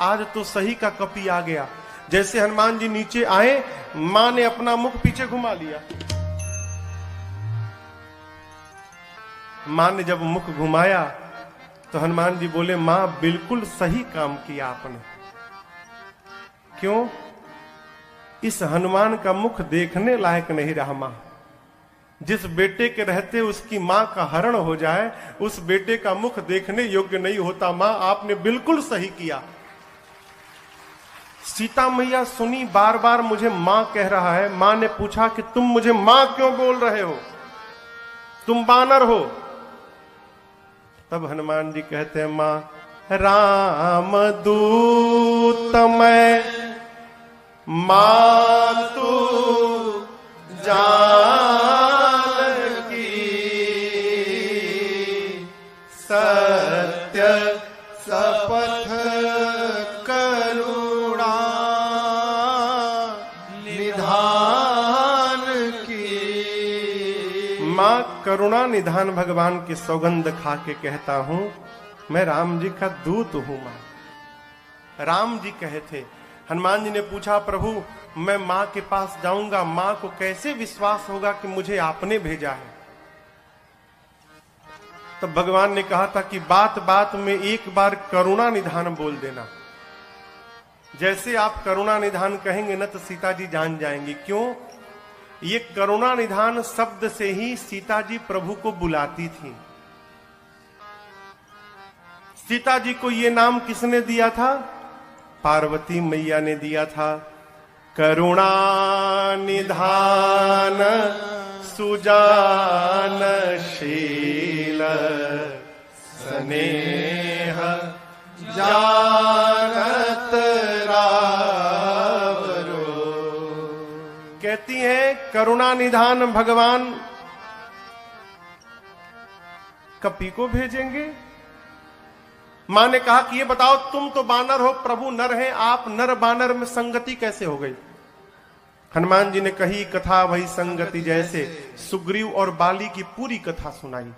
आज तो सही का कपि आ गया। जैसे हनुमान जी नीचे आए, मां ने अपना मुख पीछे घुमा लिया। मां ने जब मुख घुमाया तो हनुमान जी बोले, मां बिल्कुल सही काम किया आपने। क्यों? इस हनुमान का मुख देखने लायक नहीं रहा। मां जिस बेटे के रहते उसकी मां का हरण हो जाए, उस बेटे का मुख देखने योग्य नहीं होता। मां आपने बिल्कुल सही किया। सीता मैया सुनी, बार बार मुझे मां कह रहा है। मां ने पूछा कि तुम मुझे मां क्यों बोल रहे हो, तुम बानर हो। तब हनुमान जी कहते हैं, मां राम दूत मैं मातु जानकी, सत्य शपथ करुणा निधान की। मां करुणा निधान भगवान की सौगंध खा के कहता हूं, मैं राम जी का दूत हूं। मां राम जी कहे थे। हनुमान जी ने पूछा, प्रभु मैं मां के पास जाऊंगा, मां को कैसे विश्वास होगा कि मुझे आपने भेजा है। तब भगवान ने कहा था कि बात बात में एक बार करुणा निधान बोल देना। जैसे आप करुणा निधान कहेंगे ना तो सीता जी जान जाएंगी। क्यों? ये करुणा निधान शब्द से ही सीता जी प्रभु को बुलाती थी। सीता जी को ये नाम किसने दिया था? पार्वती मैया ने दिया था। करुणा निधान सुजान शील स्नेह जानत रावरो। कहती है करुणा निधान भगवान कपि को भेजेंगे। मां ने कहा कि ये बताओ, तुम तो बानर हो, प्रभु नर हैं, आप नर बानर में संगति कैसे हो गई? हनुमान जी ने कही कथा वही संगति जैसे। सुग्रीव और बाली की पूरी कथा सुनाई।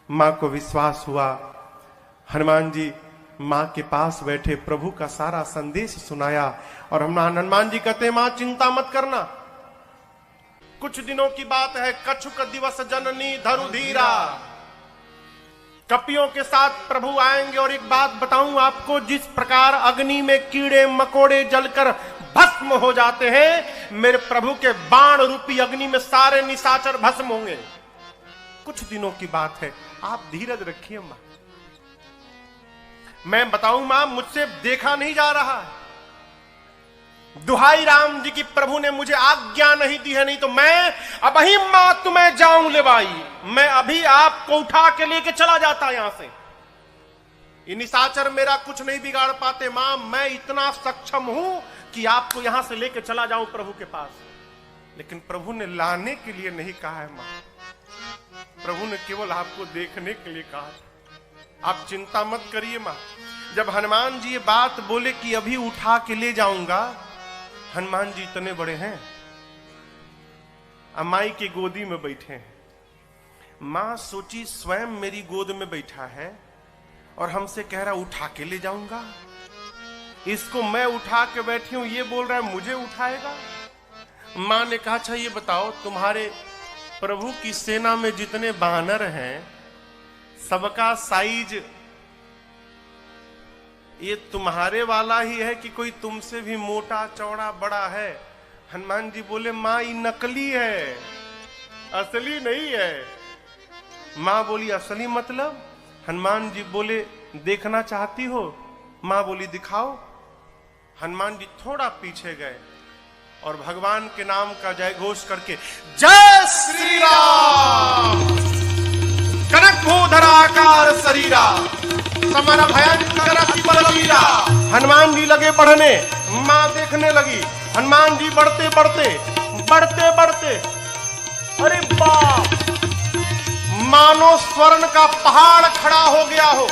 मां को विश्वास हुआ। हनुमान जी मां के पास बैठे प्रभु का सारा संदेश सुनाया। और हनुमान जी कहते हैं, मां चिंता मत करना, कुछ दिनों की बात है। कछुक दिवस जननी धरु धीरा, कपियों के साथ प्रभु आएंगे। और एक बात बताऊं आपको, जिस प्रकार अग्नि में कीड़े मकोड़े जलकर भस्म हो जाते हैं, मेरे प्रभु के बाण रूपी अग्नि में सारे निशाचर भस्म होंगे। कुछ दिनों की बात है, आप धीरज रखिए मां। मैं बताऊं मां, मुझसे देखा नहीं जा रहा है। दुहाई राम जी की, प्रभु ने मुझे आज्ञा नहीं दी है, नहीं तो मैं अब ही मां तुम्हें जाऊं ले भाई, मैं अभी आपको उठा के लेके चला जाता यहां से। ये निशाचर मेरा कुछ नहीं बिगाड़ पाते मां, मैं इतना सक्षम हूं कि आपको यहां से लेके चला जाऊं प्रभु के पास। लेकिन प्रभु ने लाने के लिए नहीं कहा है मां, प्रभु ने केवल आपको देखने के लिए कहा। आप चिंता मत करिए मां। जब हनुमान जी ये बात बोले कि अभी उठा के ले जाऊंगा, हनुमान जी इतने बड़े हैं, अमाई की गोदी में बैठे हैं। मां सोची स्वयं मेरी गोद में बैठा है और हमसे कह रहा उठा के ले जाऊंगा। इसको मैं उठा के बैठी हूं, ये बोल रहा है मुझे उठाएगा। मां ने कहा अच्छा ये बताओ, तुम्हारे प्रभु की सेना में जितने बानर हैं सबका साइज ये तुम्हारे वाला ही है कि कोई तुमसे भी मोटा चौड़ा बड़ा है? हनुमान जी बोले मां ये नकली है, असली नहीं है। मां बोली असली मतलब? हनुमान जी बोले देखना चाहती हो? मां बोली दिखाओ। हनुमान जी थोड़ा पीछे गए और भगवान के नाम का जय घोष करके जय श्री राम, कनक भूधराकार शरीरा, समर भयंकर अति बलवीरा। हनुमान जी लगे बढ़ने, मां देखने लगी। हनुमान जी बढ़ते बढ़ते बढ़ते बढ़ते, अरे बाप, मानो स्वर्ण का पहाड़ खड़ा हो गया हो।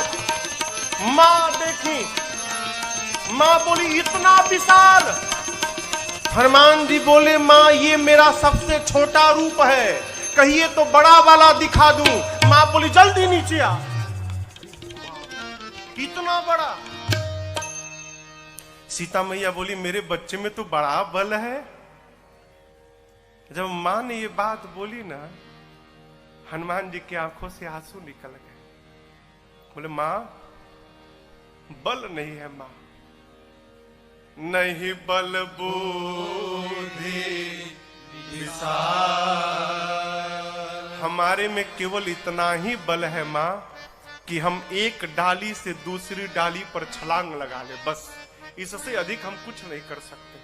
मां देखी, मां बोली इतना विशाल। हनुमान जी बोले मां ये मेरा सबसे छोटा रूप है, कहिए तो बड़ा वाला दिखा दूं। मां बोली जल्दी नीचे आ। कितना बड़ा? सीता मैया बोली मेरे बच्चे में तो बड़ा बल है। जब मां ने ये बात बोली ना, हनुमान जी की आंखों से आंसू निकल गए। बोले मां बल नहीं है मां, नहीं बल बुद्धि विशाल, हमारे में केवल इतना ही बल है मां कि हम एक डाली से दूसरी डाली पर छलांग लगा ले, बस। इससे अधिक हम कुछ नहीं कर सकते।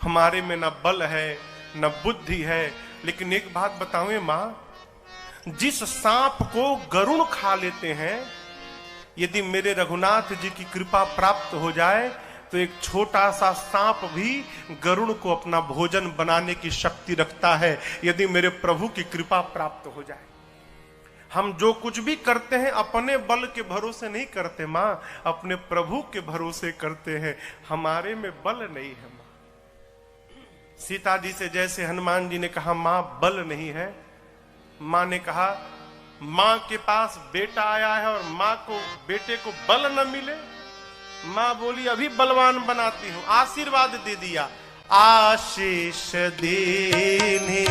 हमारे में न बल है न बुद्धि है। लेकिन एक बात बताऊं मां, जिस सांप को गरुड़ खा लेते हैं, यदि मेरे रघुनाथ जी की कृपा प्राप्त हो जाए तो एक छोटा सा सांप भी गरुड़ को अपना भोजन बनाने की शक्ति रखता है, यदि मेरे प्रभु की कृपा प्राप्त हो जाए। हम जो कुछ भी करते हैं अपने बल के भरोसे नहीं करते मां, अपने प्रभु के भरोसे करते हैं। हमारे में बल नहीं है मां। सीता जी से जैसे हनुमान जी ने कहा मां बल नहीं है, मां ने कहा मां के पास बेटा आया है और मां को बेटे को बल न मिले। मां बोली अभी बलवान बनाती हूं। आशीर्वाद दे दिया, आशीष देने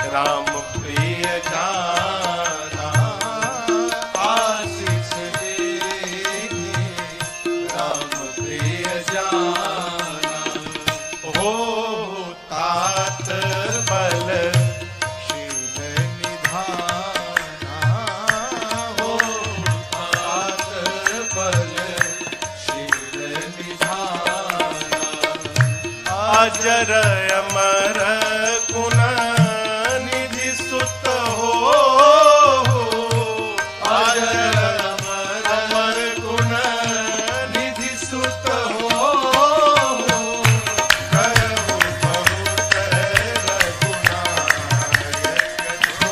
राम प्रिय जाना, आशीष देने राम प्रिय जाना, हो तात बल शील निधाना, हो तात बल शील निधाना, अजर अमर गुण निधि सुत हो, अजर अमर गुण निधि सुत हो, करहु बहुत रघुनायक जो,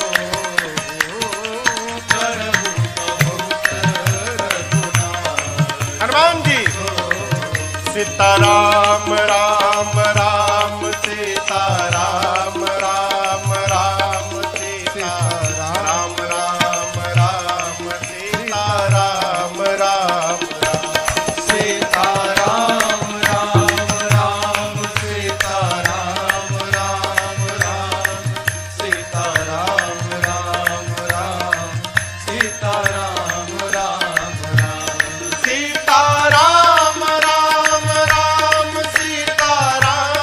करहु बहुत रघुनायक। हनुमान जी सीताराम राम राम सीताराम राम राम सीताराम राम राम सीताराम राम सीताराम राम राम सीताराम राम राम सीताराम राम राम सीताराम राम राम सीताराम राम राम सीताराम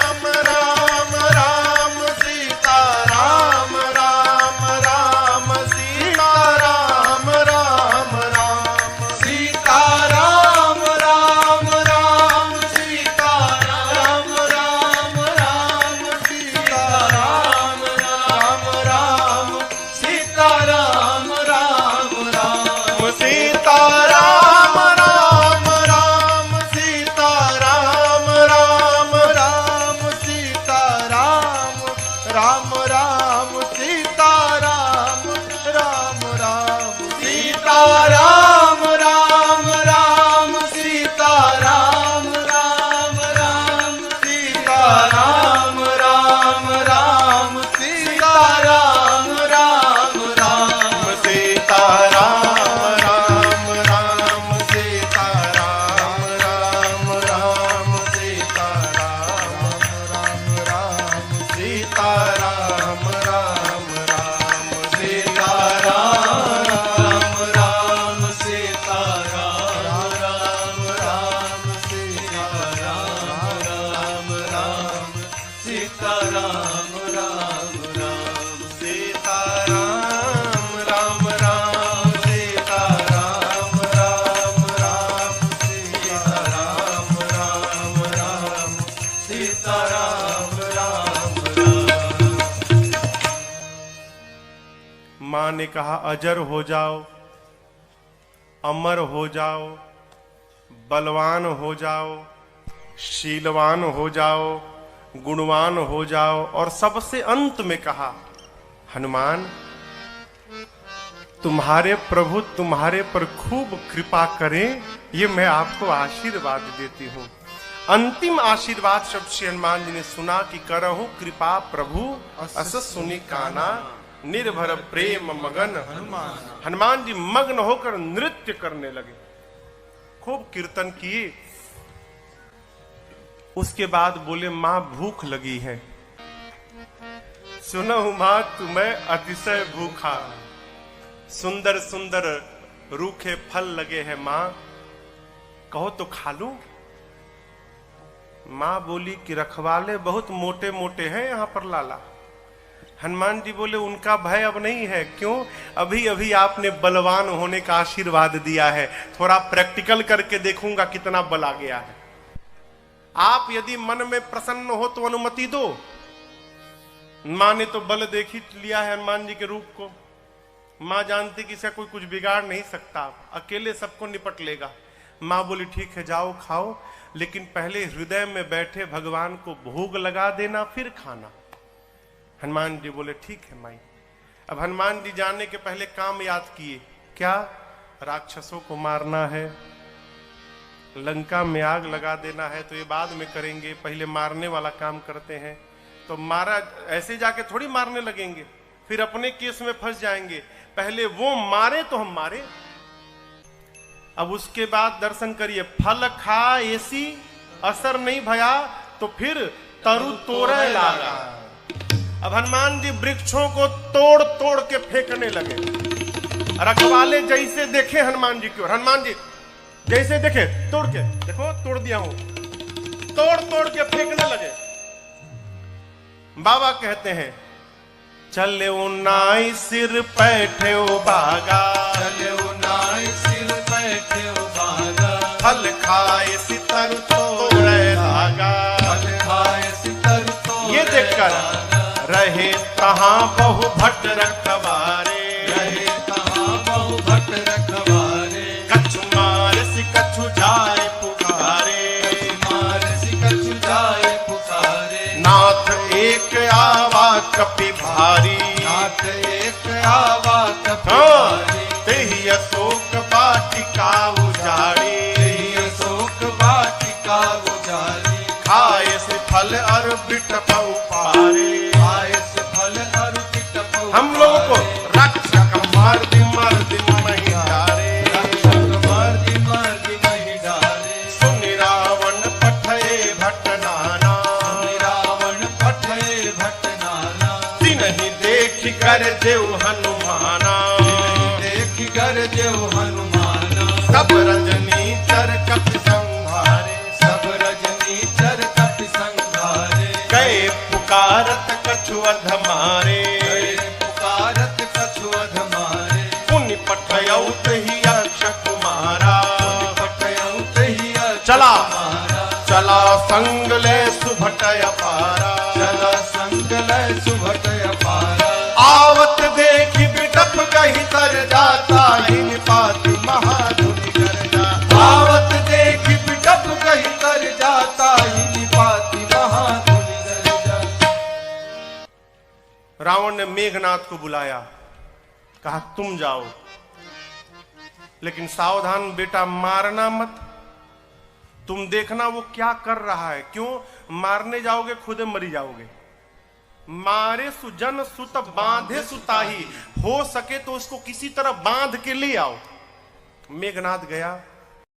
राम राम सीता राम राम राम सीता राम राम राम सीता राम राम राम सीता राम राम राम सीता राम राम राम सीता राम राम राम सीता राम राम राम सीता राम राम राम सीता राम राम राम सीता राम राम सीता राम राम राम सीता राम राम राम सीता राम राम राम सीता राम राम राम सीता राम राम राम सीता राम राम राम सीता राम राम राम। मां ने कहा अजर हो जाओ, अमर हो जाओ, बलवान हो जाओ, शीलवान हो जाओ, गुणवान हो जाओ, और सबसे अंत में कहा हनुमान तुम्हारे प्रभु तुम्हारे पर खूब कृपा करें, ये मैं आपको आशीर्वाद देती हूं। अंतिम आशीर्वाद शब्द श्री हनुमान जी ने सुना कि करहु कृपा प्रभु अस सुनि काना, निर्भर प्रेम मगन हनुमान जी मग्न होकर नृत्य करने लगे, खूब कीर्तन किए। उसके बाद बोले मां भूख लगी है। सुनहु मां तुम्हें अतिशय भूखा, सुंदर सुंदर रूखे फल लगे हैं मां, कहो तो खा लूं। मां बोली कि रखवाले बहुत मोटे मोटे हैं यहां पर लाला। हनुमान जी बोले उनका भय अब नहीं है, क्यों? अभी अभी आपने बलवान होने का आशीर्वाद दिया है, थोड़ा प्रैक्टिकल करके देखूंगा कितना बल आ गया है। आप यदि मन में प्रसन्न हो तो अनुमति दो। मां ने तो बल देख ही लिया है हनुमान जी के रूप को। मां जानती कि इसे कोई कुछ बिगाड़ नहीं सकता, अकेले सबको निपट लेगा। मां बोली ठीक है जाओ खाओ, लेकिन पहले हृदय में बैठे भगवान को भोग लगा देना फिर खाना। हनुमान जी बोले ठीक है माई। अब हनुमान जी जाने के पहले काम याद किए, क्या? राक्षसों को मारना है, लंका में आग लगा देना है, तो ये बाद में करेंगे, पहले मारने वाला काम करते हैं। तो मारा ऐसे जाके थोड़ी मारने लगेंगे, फिर अपने केस में फंस जाएंगे। पहले वो मारे तो हम मारे। अब उसके बाद दर्शन करिए, फल खा ऐसी असर नहीं भया, तो फिर तरु तोड़े लागा। अब हनुमान जी वृक्षों को तोड़ तोड़ के फेंकने लगे। रखवाले जैसे देखे हनुमान जी की ओर, हनुमान जी जैसे देखे तोड़ के, देखो तोड़ दिया हूं, तोड़ तोड़ के फेंकने लगे। बाबा कहते हैं चले उन्नाई सिर बैठे बागा, चले उन्नाई सिर बैठे बागा, फल खाए सितर तोड़े लागा, फल खाए सितर तोड़े। ये देखकर रहे तहां बहु भट्ट रखवारे, रहे तहां बहु भट्ट रखवारे, कछु मार सि कछु जाए पुकारे, मार सि कछु जाए पुकारे। नाथ एक आवा कपि भारी, नाथ एक आवा कपि भारी, तेहि अशोक वाटिका उजाड़ी, तेहि अशोक वाटिका उजाड़ी। खाए से फल और बिटप पारे, हम लोगों को रक्षक मर्द मर्द नहीं डारे, रक्षक मर्द मर्द नहीं डारे। सुन रावण पठये भट्ट नाना, रावण पठये भट्ट नाना, तिन्हि देख कर जेउ हनुमाना, देख कर जेउ हनुमाना। सब रजनी चर कपि संहारे, सब रजनी चर कपि संहारे। गए पुकारत कछु अध मारे, पुकारत कछु अध मारे। पुनि पठयौ तहि यक्ष कुमारा, पठयौ तहि यक्ष चला कुमारा। चला संग ले सुभटय पारा, चला संग ले सुभटय पारा। आवत देखि बिटप कहि तर जाता, हिन पाति महाधुनि कर जाता। आवत देखि बिटप कहि तर जाता, हिन पाति महाधुनि कर जाता। रावण ने मेघनाथ को बुलाया, कहा तुम जाओ, लेकिन सावधान बेटा, मारना मत। तुम देखना वो क्या कर रहा है। क्यों? मारने जाओगे खुद मरी जाओगे। मारे सुजन सुत बांधे सुताही, हो सके तो उसको किसी तरह बांध के ले आओ। मेघनाथ गया,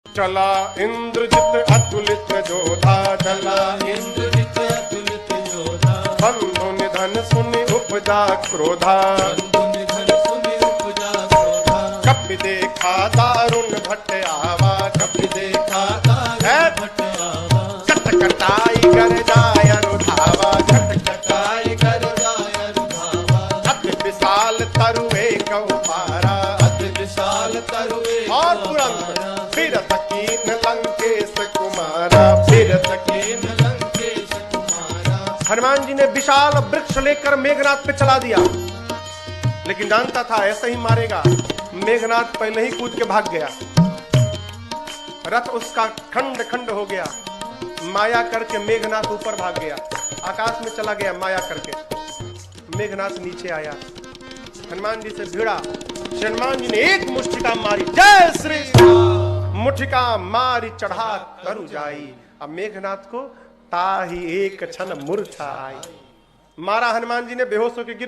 चला इंद्रजित अतुलित जोधा, चला इंद्रजित अतुलित जोधा, बंधु निधन सुनि उपजा क्रोधा, बंधु निधन सुनि उपजा क्रोधा, कपि देखा दारुण भट्ट आवा, कपि देखा दारुण भट्ट आवा, कटकटाई कर जाय अनुधावा, कटकटाई कर जाय अनुधावा, अति विशाल तरुए कहु पारा, अति विशाल तरुए और तुरंत फिरत कीन लंकेश कुमारा, फिरत कीन लंकेश कुमारा। हनुमान जी ने विशाल वृक्ष लेकर मेघनाथ पे चला दिया, लेकिन जानता था ऐसे ही मारेगा। मेघनाथ पहले ही कूद के भाग गया, रथ उसका खंड खंड हो गया। माया करके मेघनाथ ऊपर भाग गया, आकाश में चला गया माया करके। मेघनाथ नीचे आया, हनुमान जी से भिड़ा। हनुमान जी ने एक मुष्टिका मारी, जय श्री राम, मुठिका मारी चढ़ा तरु जाई। अब मेघनाथ को ताही एक क्षण मूर्छा आई। मारा हनुमान जी ने, बेहोश होकर गिर।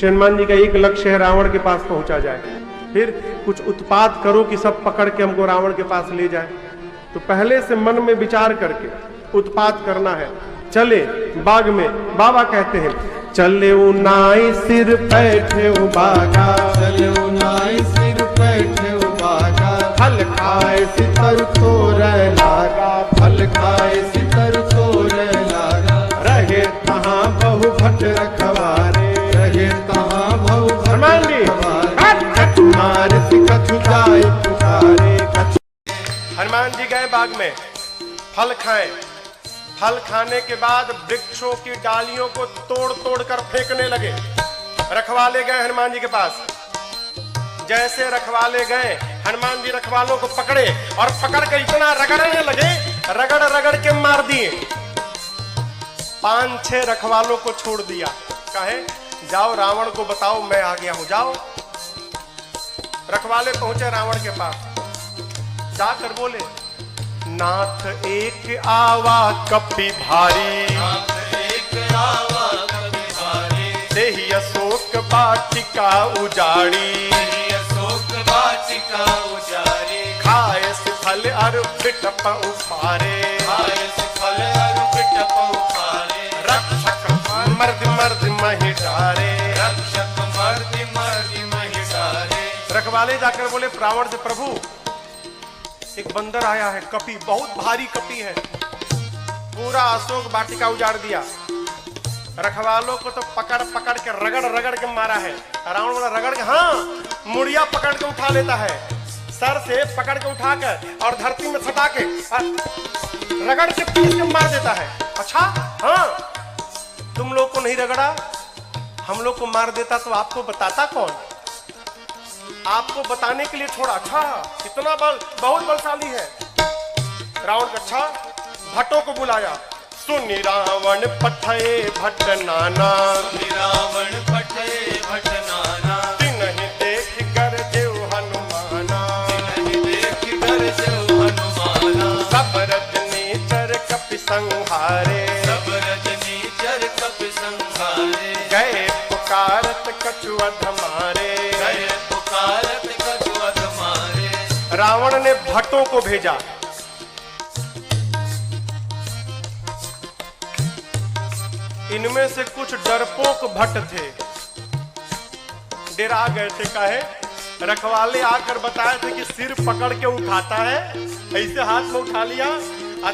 हनुमान जी का एक लक्ष्य है, रावण के पास पहुंचा जाए। फिर कुछ उत्पात करो कि सब पकड़ के हमको रावण के पास ले जाए। तो पहले से मन में विचार करके उत्पात करना है। चले बाग में, बाबा कहते हैं, चले नाई सिर बैठे बागा, चले नाई सिर बैठे बागा, फल खाए सितर तोरे लागा, फल खाए सितर तोरे लागा, रहे कहाँ बहु भट रखवारे, रहे कहाँ बहु हनुमान जी मार कछु जाए पुकारे। हनुमान जी गए बाग में, फल खाए। फल खाने के बाद वृक्षों की डालियों को तोड़ तोड़ कर फेंकने लगे। रखवाले गए हनुमान जी के पास। जैसे रखवाले गए, हनुमान जी रखवालों को पकड़े और पकड़ कर इतना रगड़ने लगे, रगड़ रगड़ के मार दिए। 5-6 रखवालों को छोड़ दिया, कहे जाओ रावण को बताओ मैं आ गया हूं, जाओ। रखवाले पहुंचे रावण के पास, जाकर बोले, नाथ एक आवा कपि भारी, नाथ एक आवा कपि भारी, देहि अशोक वाटिका उजाड़ी, देहि अशोक वाटिका उजाड़ी, खाए फल अर बिटप उफारे, खाए फल अर बिटप उफारे, रक्षक मर्द मर्द महि डारे, रक्षक मर्द मर्द महि डारे। रखवाले जाकर बोले रावण से, प्रभु एक बंदर आया है, कपि, बहुत भारी कपि है, पूरा अशोक वाटिका उजाड़ दिया। रखवालों को तो पकड़ पकड़ के रगड़ रगड़ के मारा है। रावण वाला रगड़ के, हाँ, मुड़िया पकड़ के उठा लेता है, सर से पकड़ के उठाकर और धरती में सटा के रगड़ के पीस के मार देता है। अच्छा, हाँ, तुम लोग को नहीं रगड़ा, हम लोग को मार देता तो आपको बताता कौन? आपको बताने के लिए छोड़ा। अच्छा, इतना बल, बहुत बलशाली है रावण का। अच्छा, भट्टों को बुलाया, सुनि रावण पठे भट्ट नाना, सुनि रावण पठे भट्ट नाना, तिनहि देख कर देव हनुमाना, तिनहि देख कर देव हनुमाना, सब रजनीचर कपि संहारे, सब रजनीचर कपि संहारे, गए पुकारत कछु अध मारे, गए पुकारत कछु अध मारे। रावण ने भट्टों को भेजा। इनमें से कुछ डरपोक भट्ट थे, डरा गए थे। काहे? रखवाले आकर बताए थे कि सिर पकड़ के उठाता है, ऐसे हाथ में उठा लिया,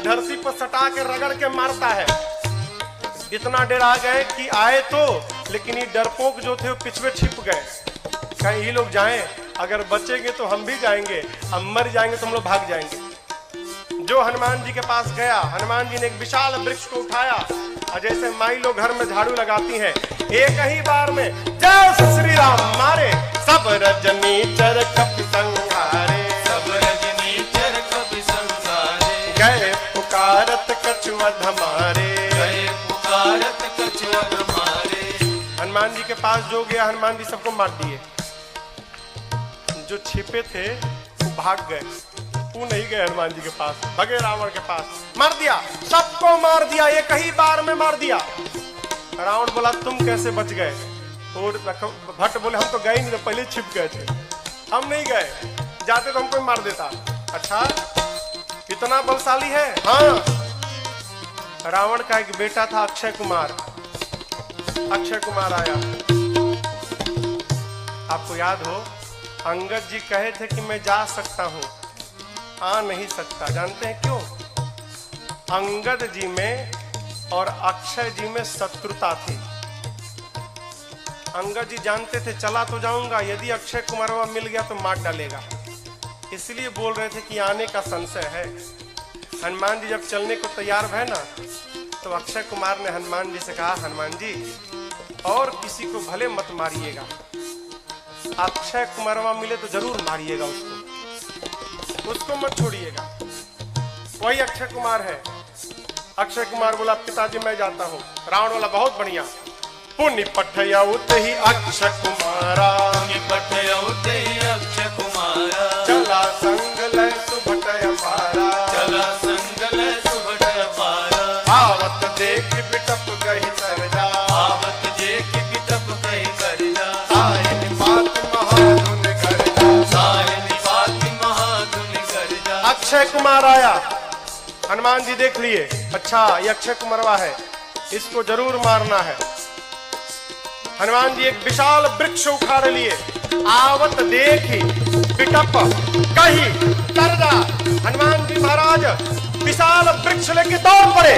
धरती पर सटा के रगड़ के मारता है। इतना डरा गए कि आए तो, लेकिन ये डरपोक जो थे वो पिछवे छिप गए। कहीं ये लोग जाएं, अगर बचेंगे तो हम भी जाएंगे, हम मर जाएंगे तो हम लोग भाग जाएंगे। जो हनुमान जी के पास गया, हनुमान जी ने एक विशाल वृक्ष को उठाया और जैसे माई लोग घर में झाड़ू लगाती हैं, एक ही बार में जय श्री राम मारे, सब रजनीचर कपि संहारे, सब रजनीचर कपि संहारे, गए पुकारत कछु अध मारे, गए पुकारत कछु अध मारे। हनुमान जी के पास जो गया, हनुमान जी सबको मार दिए। जो छिपे थे वो भाग गए, वो नहीं गए हनुमान जी के पास, भगे रावण के पास, मार दिया, सबको मार दिया, एक ही बार में मार दिया। रावण बोला तुम कैसे बच गए? और भट्ट बोले हम तो गए नहीं, तो पहले छिप गए थे, हम नहीं गए, जाते तो हमको मार देता। अच्छा इतना बलशाली है? हाँ। रावण का एक बेटा था अक्षय कुमार, अक्षय कुमार आया। आपको याद हो अंगद जी कहे थे कि मैं जा सकता हूं, आ नहीं सकता। जानते हैं क्यों? अंगद जी में और अक्षय जी में शत्रुता थी। अंगद जी जानते थे चला तो जाऊंगा, यदि अक्षय कुमार मिल गया तो मार डालेगा, इसलिए बोल रहे थे कि आने का संशय है। हनुमान जी जब चलने को तैयार भय ना, तो अक्षय कुमार ने हनुमान जी से कहा हनुमान जी और किसी को भले मत मारिएगा, अक्षय कुमारवा मिले तो जरूर मारिएगा उसको मत छोड़िएगा। वही अक्षय कुमार है। अक्षय कुमार बोला पिताजी मैं जाता हूँ। रावण वाला बहुत बढ़िया, पुण्य पठया उते ही अक्षय कुमारा, अक्षय कुमारा, चला संग लय सुभटय पारा, चला संग लय सुभटय पारा, आवत देख बिटप गही सरजा, आवत देख बिटप गही सरजा, साहिन बात महाधुन करजा, साहिन बात महाधुन करजा। अक्षय कुमार आया, हनुमान जी देख लिए, अच्छा ये अक्षय कुमारवा है, इसको जरूर मारना है। हनुमान जी एक विशाल वृक्ष उखाड़ लिए, आवत देखी पिटप कही तरजा। हनुमान जी महाराज विशाल वृक्ष लेके दौड़ पड़े।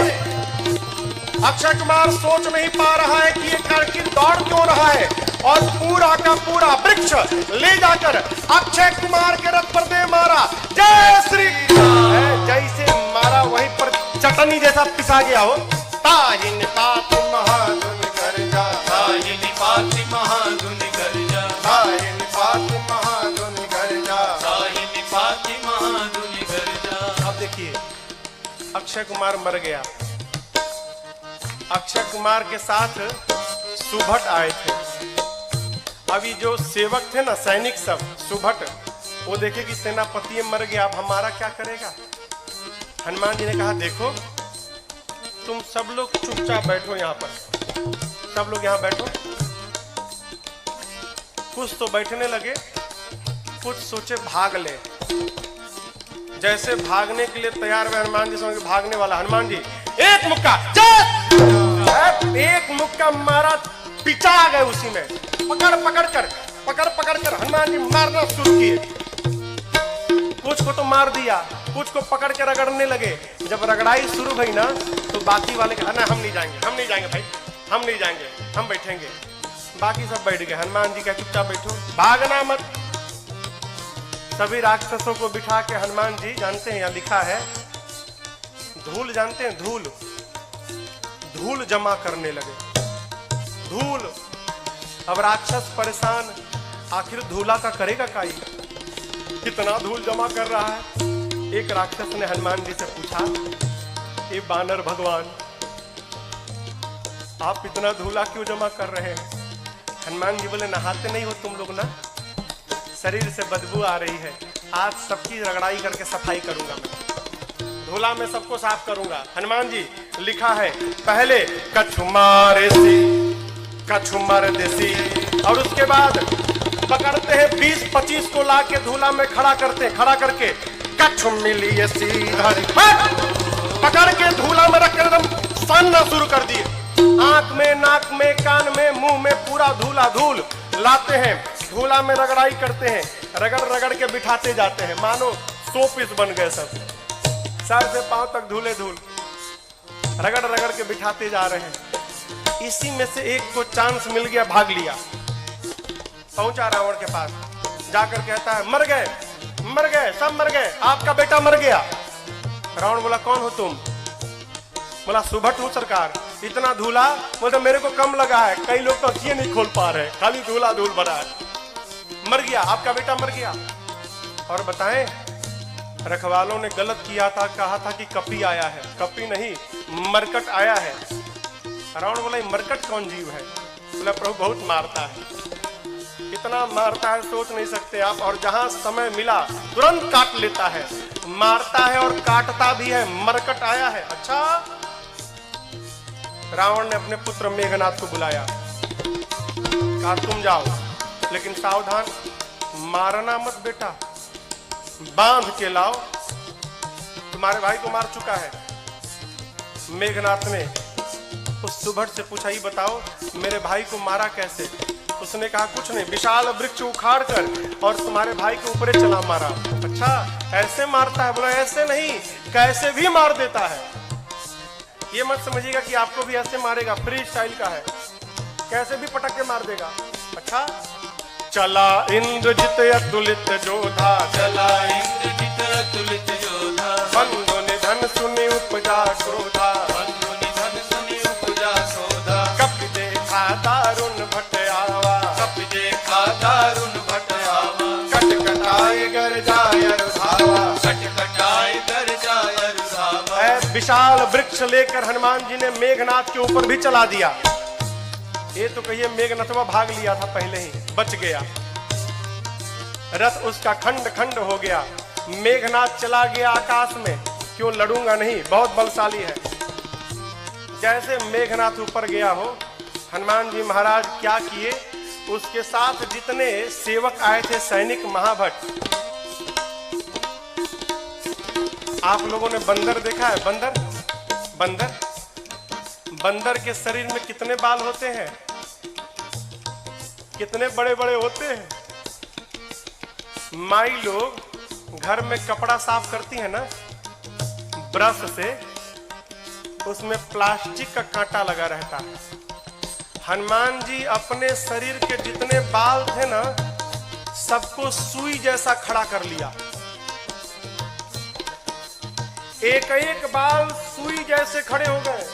अक्षय कुमार सोच नहीं पा रहा है कि ये कारगिल दौड़ क्यों रहा है, और पूरा का पूरा वृक्ष ले जाकर अक्षय कुमार के रथ पर दे मारा। जय श्री कृष्ण। जैसे मारा वहीं पर चटनी जैसा पिसा गया हो। ताहिन पात महाधुन करजा, ताहिन पाति महाधुन करजा, ताहिन पात महाधुन करजा, ताहिन पाति महाधुन करजा। अब देखिए अक्षय कुमार मर गया। अक्षय कुमार के साथ सुभट आए थे। अभी जो सेवक थे ना, सैनिक सब, सुभट, वो देखे कि सेनापति मर गया, अब हमारा क्या करेगा। हनुमान जी ने कहा देखो तुम सब लोग चुपचाप बैठो यहाँ पर, सब लोग यहाँ बैठो। कुछ तो बैठने लगे, कुछ सोचे भाग ले। जैसे भागने के लिए तैयार हुए हनुमान जी, समझ भागने वाला हनुमान जी एक मुक्का, एक मुक्का मारा, पिचा गए उसी में। पकड़ पकड़ कर हनुमान जी मारना शुरू किए। कुछ को तो मार दिया, कुछ को पकड़ के रगड़ने लगे। जब रगड़ाई शुरू हुई ना, तो बाकी वाले कहा ना हम नहीं जाएंगे भाई, हम नहीं जाएंगे, हम बैठेंगे। बाकी सब बैठ गए। हनुमान जी कहा चुपचाप बैठो, भागना मत। सभी राक्षसों को बिठा के हनुमान जी, जानते हैं यहाँ लिखा है धूल, जानते हैं धूल, धूल जमा करने लगे। धूल, अब राक्षस परेशान, आखिर धूला का करेगा काई, कितना धूल जमा कर रहा है। एक राक्षस ने हनुमान जी से पूछा ये बानर भगवान आप इतना धूला क्यों जमा कर रहे हैं। हनुमान जी बोले नहाते नहीं हो तुम लोग ना, शरीर से बदबू आ रही है, आज सबकी रगड़ाई करके सफाई करूंगा मैं, धूला में सबको साफ करूंगा। हनुमान जी लिखा है पहले कछुमार देसी, और उसके बाद पकड़ते हैं 20-25 को लाके धूला में खड़ा करते हैं, खड़ा करके कछु मिली सीधा पकड़ के धूला में रख कर एकदम सानना शुरू कर दिए। आंख में, नाक में, कान में, मुंह में पूरा धूला धूल लाते हैं, धूला में रगड़ाई करते हैं, रगड़ रगड़ के बिठाते जाते हैं, मानो 100 पीस बन गए सब, सर से पांव तक धूले धूल, रगड़ रगड़ के बिठाते जा रहे हैं। इसी में से एक को चांस मिल गया, भाग लिया, पहुंचा रावण के पास, जाकर कहता है मर गए, सब मर गए, आपका बेटा मर गया। रावण बोला कौन हो तुम? बोला सुभट हूं सरकार। इतना धूला? बोलते मेरे को कम लगा है, कई लोग तो अखियां नहीं खोल पा रहे, खाली धूला धूल भरा है। मर गया, आपका बेटा मर गया। और बताएं रखवालों ने गलत किया था, कहा था कि कपी आया है, कपी नहीं मरकट आया है। रावण बोला मरकट कौन जीव है? बोला प्रभु बहुत मारता है, इतना मारता है सोच नहीं सकते आप, और जहां समय मिला तुरंत काट लेता है, मारता है और काटता भी है, मरकट आया है। अच्छा, रावण ने अपने पुत्र मेघनाथ को बुलाया, कहा तुम जाओ, लेकिन सावधान, मारना मत बेटा, बांध के लाओ, तुम्हारे भाई को मार चुका है। मेघनाथ ने उस सुभट से पूछा, ही बताओ मेरे भाई को मारा कैसे? उसने कहा कुछ नहीं, विशाल वृक्ष उखाड़ कर और तुम्हारे भाई के ऊपर चला मारा। अच्छा, ऐसे मारता है? बोला ऐसे नहीं, कैसे भी मार देता है। ये मत समझिएगा कि आपको भी ऐसे मारेगा, फ्री स्टाइल का है, कैसे भी पटक के मार देगा। अच्छा, चला इंद्रजित अतुलित जोधा, चला इंद्रजित अतुलित योधा, बंधु निधन सुनि उपजा क्रोधा, बंधु निधन सुनि उपजा शोधा, कपि देखा दारुण भट आवा, कपि देखा दारुण भट आवा, कटकटाए गरजाय रुधावा। कटकटाए गरजाय रुधावा। विशाल वृक्ष लेकर हनुमान जी ने मेघनाथ के ऊपर भी चला दिया। ये तो कहिए मेघनाथवा भाग लिया था पहले ही, बच गया। रथ उसका खंड खंड हो गया, मेघनाथ चला गया आकाश में। क्यों लड़ूंगा नहीं, बहुत बलशाली है। जैसे मेघनाथ ऊपर गया हो, हनुमान जी महाराज क्या किए, उसके साथ जितने सेवक आए थे, सैनिक महाभट। आप लोगों ने बंदर देखा है? बंदर बंदर बंदर के शरीर में कितने बाल होते हैं, कितने बड़े बड़े होते हैं। माई लोग घर में कपड़ा साफ करती है ना ब्रश से, उसमें प्लास्टिक का कांटा लगा रहता है। हनुमान जी अपने शरीर के जितने बाल थे ना, सबको सुई जैसा खड़ा कर लिया। एक एक बाल सुई जैसे खड़े हो गए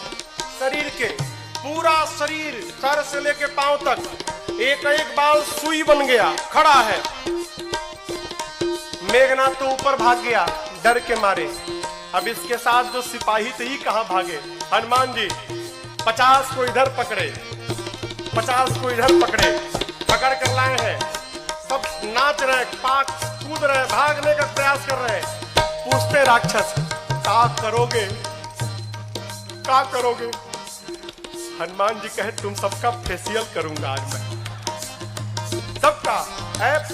शरीर के, पूरा शरीर सर से लेके पांव तक एक एक बाल सुई बन गया, खड़ा है। मेघनाथ तो ऊपर भाग गया डर के मारे। अब इसके साथ जो सिपाही थे ही कहां भागे। हनुमान जी 50 को इधर पकड़े, 50 को इधर पकड़े, पकड़ कर लाए हैं। सब नाच रहे, पाक कूद रहे, भागने का प्रयास कर रहे हैं। पूछते राक्षस, क्या करोगे, क्या करोगे? हनुमान जी कहे, तुम सबका फेशियल करूंगा आज मैं, सबका।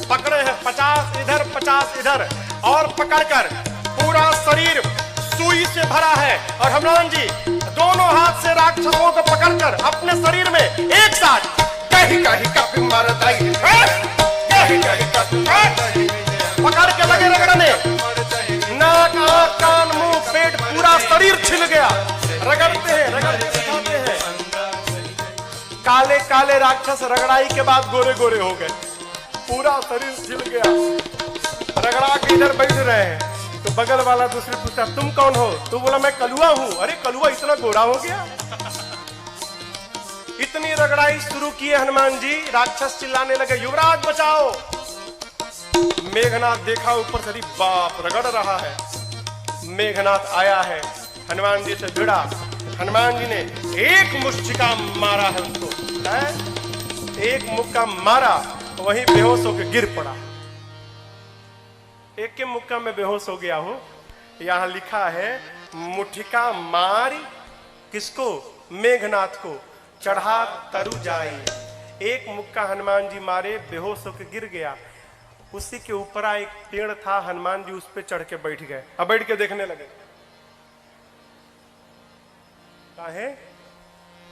पकड़े हैं 50 इधर 50 इधर, और पकड़कर पूरा शरीर सुई से भरा है। और हनुमान जी दोनों हाथ से राक्षसों को पकड़कर अपने शरीर में एक साथ कहीं कहीं कपि मरदई, कहीं कहीं कपि मरदई, पकड़ के लगे रगड़ने। नाक आंख कान मुंह पेट पूरा शरीर छिल गया। रगड़ते हैं, रगड़ते दिखाते हैं। काले काले राक्षस रगड़ाई के बाद गोरे गोरे हो गए, पूरा शरीर छिल गया। रगड़ा के इधर बैठ रहे हैं तो बगल वाला दूसरे पूछता, तुम कौन हो? तो बोला मैं कलुआ हूं। अरे कलुआ इतना गोरा हो गया? इतनी रगड़ाई शुरू किए हनुमान जी, राक्षस चिल्लाने लगे, युवराज बचाओ। मेघनाथ देखा ऊपर से, बाप रगड़ रहा है। मेघनाथ आया है, हनुमान जी से भिड़ा। हनुमान जी ने एक मुष्टिका मारा है उसको, एक मुक्का मारा, वहीं बेहोश होकर गिर पड़ा। एक के मुक्का में बेहोश हो गया हो। यहां लिखा है मुठिका मारी किसको? मेघनाथ को, चढ़ा तरु जाए। एक मुक्का हनुमान जी मारे, बेहोश होकर गिर गया। उसी के ऊपर एक पेड़ था, हनुमान जी उस पे चढ़ के बैठ गए। अब बैठ के देखने लगे, काहे?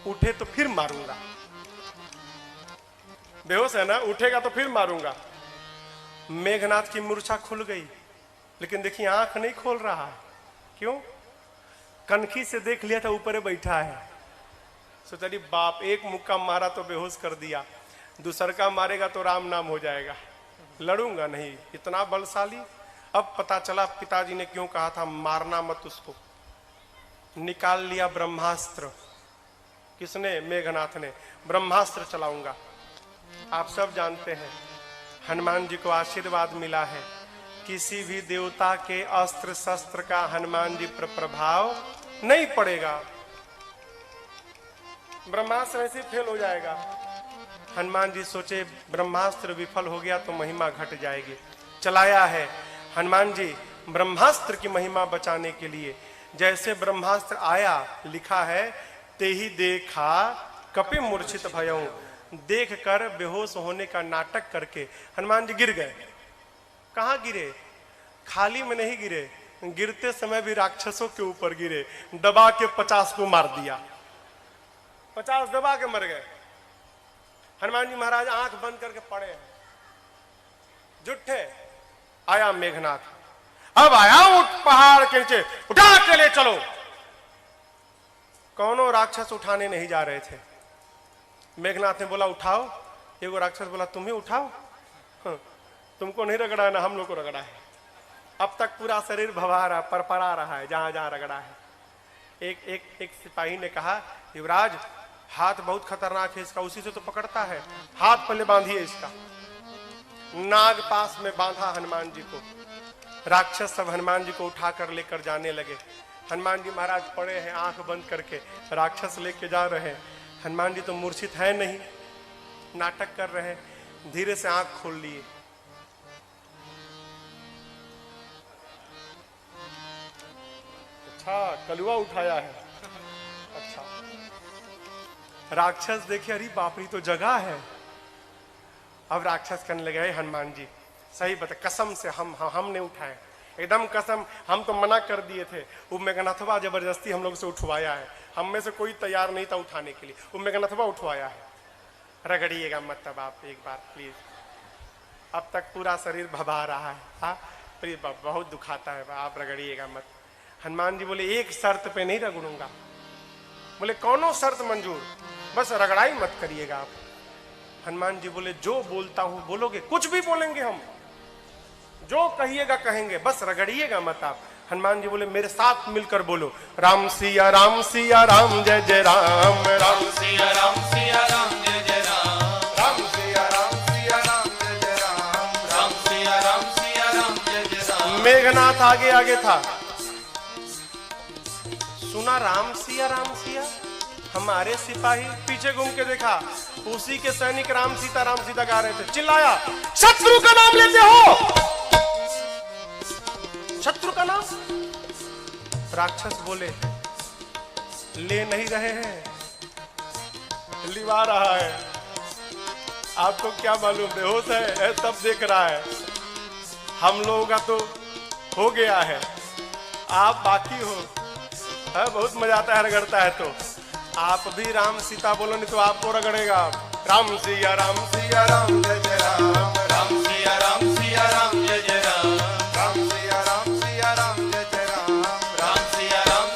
उठे तो फिर मारूंगा, बेहोश है ना, उठेगा तो फिर मारूंगा। मेघनाथ की मूर्छा खुल गई, लेकिन देखिए आंख नहीं खोल रहा है। क्यों? कनखी से देख लिया था ऊपर बैठा है। सोचा बाप, एक मुक्का मारा तो बेहोश कर दिया, दूसर का मारेगा तो राम नाम हो जाएगा, लड़ूंगा नहीं। इतना बलशाली। अब पता चला पिताजी ने क्यों कहा था मारना मत उसको। निकाल लिया ब्रह्मास्त्र। किसने? मेघनाथ ने। ब्रह्मास्त्र चलाऊंगा। आप सब जानते हैं हनुमान जी को आशीर्वाद मिला है, किसी भी देवता के अस्त्र शस्त्र का हनुमान जी पर प्रभाव नहीं पड़ेगा। ब्रह्मास्त्र ऐसे फेल हो जाएगा। हनुमान जी सोचे ब्रह्मास्त्र विफल हो गया तो महिमा घट जाएगी। चलाया है हनुमान जी ब्रह्मास्त्र की महिमा बचाने के लिए। जैसे ब्रह्मास्त्र आया, लिखा है ते ही देखा कपि मूर्छित भयऊ, देख कर बेहोश होने का नाटक करके हनुमान जी गिर गए। कहां गिरे? खाली में नहीं गिरे, गिरते समय भी राक्षसों के ऊपर गिरे। दबा के 50 को मार दिया, 50 दबा के मर गए। हनुमान जी महाराज आंख बंद करके पड़े हैं, जुट्ठे। आया मेघनाथ, अब आया उठ पहाड़ के नीचे, उठा के ले चलो। कौनों राक्षस उठाने नहीं जा रहे थे। मेघनाथ ने बोला उठाओ। एगो राक्षस बोला तुम ही उठाओ। तुमको नहीं रगड़ा है ना, हम लोग को रगड़ा है। अब तक पूरा शरीर भवा रहा, परपरा रहा है जहां जहां रगड़ा है। एक सिपाही ने कहा युवराज हाथ बहुत खतरनाक है इसका, उसी से तो पकड़ता है, हाथ पहले बांधिए इसका। नाग पास में बांधा हनुमान जी को। राक्षस सब हनुमान जी को उठाकर लेकर जाने लगे। हनुमान जी महाराज पड़े हैं आंख बंद करके, राक्षस लेके जा रहे हैं। हनुमान जी तो मूर्छित है नहीं, नाटक कर रहे हैं। धीरे से आंख खोल लिए। अच्छा कलुआ उठाया है। अच्छा राक्षस देखे, अरे बाप रे तो जगह है। अब राक्षस कहने लगे हनुमान जी सही बता, कसम से हमने उठाए, एकदम कसम, हम तो मना कर दिए थे। वो मेघनाथवा जबरदस्ती हम लोग से उठवाया है, हम में से कोई तैयार नहीं था उठाने के लिए, वो मेघनाथवा उठवाया है। रगड़िएगा मत तब आप एक बार प्लीज। अब तक पूरा शरीर भभा रहा है। हाँ प्लीज बहुत दुखाता है, आप रगड़िएगा मत। हनुमान जी बोले एक शर्त पे नहीं रगड़ूंगा। बोले कौनो शर्त मंजूर, बस रगड़ाई मत करिएगा आप। हनुमान जी बोले जो बोलता हूं बोलोगे? कुछ भी बोलेंगे हम, जो कहिएगा कहेंगे, बस रगड़िएगा मत आप। हनुमान जी बोले मेरे साथ मिलकर बोलो राम सिया राम जय जय राम, राम सिया राम जय जय राम, राम सिया राम जय जय राम, राम सिया राम जय जय राम। मेघनाथ आगे आगे था, सुना राम सिया, हमारे सिपाही पीछे घूम के देखा, उसी के सैनिक राम सीता गा रहे थे। चिल्लाया शत्रु का नाम लेते हो, शत्रु का नाम। राक्षस बोले ले नहीं रहे हैं, लिवा रहा है। आपको क्या मालूम, बेहोश है तब देख रहा है। हम लोगों का तो हो गया है, आप बाकी हो। है बहुत मजा आता है रगड़ता है तो। आप भी राम सीता बोलो नहीं तो आपको रगड़ेगा। राम सिया राम जय जय राम, राम सिया राम जय जय राम, राम सिया राम जय जय राम, राम सिया राम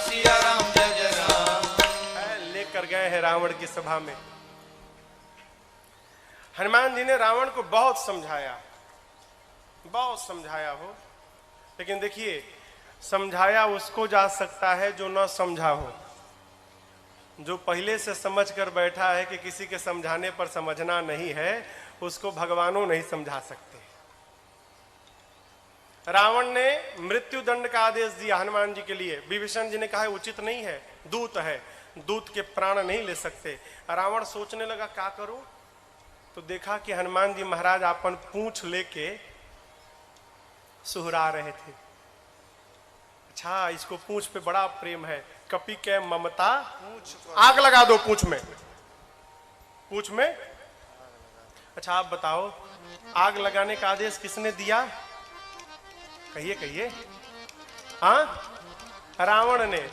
जय जय राम। लेकर गए हैं रावण की सभा में। हनुमान जी ने रावण को बहुत समझाया हो, लेकिन देखिए समझाया उसको जा सकता है जो न समझा हो। जो पहले से समझ कर बैठा है कि किसी के समझाने पर समझना नहीं है, उसको भगवानों नहीं समझा सकते। रावण ने मृत्यु दंड का आदेश दिया हनुमान जी के लिए। विभीषण जी ने कहा उचित नहीं है, दूत है, दूत के प्राण नहीं ले सकते। रावण सोचने लगा क्या करूं, तो देखा कि हनुमान जी महाराज अपन पूंछ लेके सुहरा रहे थे। अच्छा इसको पूंछ पे बड़ा प्रेम है, कपि के ममता, आग लगा दो पूंछ में। अच्छा आप बताओ आग लगाने का आदेश किसने दिया? कहिए। हाँ रावण ने।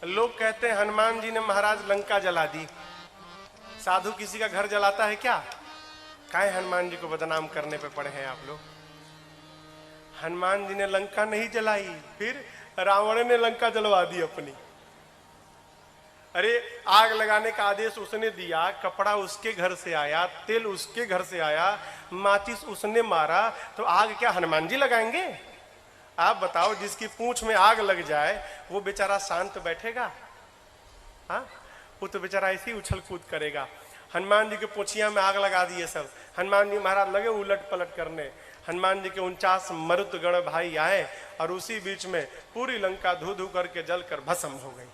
लोग कहते हैं हनुमान जी ने महाराज लंका जला दी। साधु किसी का घर जलाता है क्या? काहे हनुमान जी को बदनाम करने पे पड़े हैं आप लोग। हनुमान जी ने लंका नहीं जलाई, फिर रावण ने लंका जलवा दी अपनी। अरे आग लगाने का आदेश उसने दिया, कपड़ा उसके घर से आया, तेल उसके घर से आया, माचिस उसने मारा, तो आग क्या हनुमान जी लगाएंगे? आप बताओ जिसकी पूंछ में आग लग जाए वो बेचारा शांत बैठेगा? हाँ वो तो बेचारा ऐसे ही उछल कूद करेगा। हनुमान जी के पोछिया में आग लगा दिए सब। हनुमान जी महाराज लगे उलट पलट करने। हनुमान जी के 49 मरुत गण भाई आए और उसी बीच में पूरी लंका धू धू करके जलकर भस्म हो गई।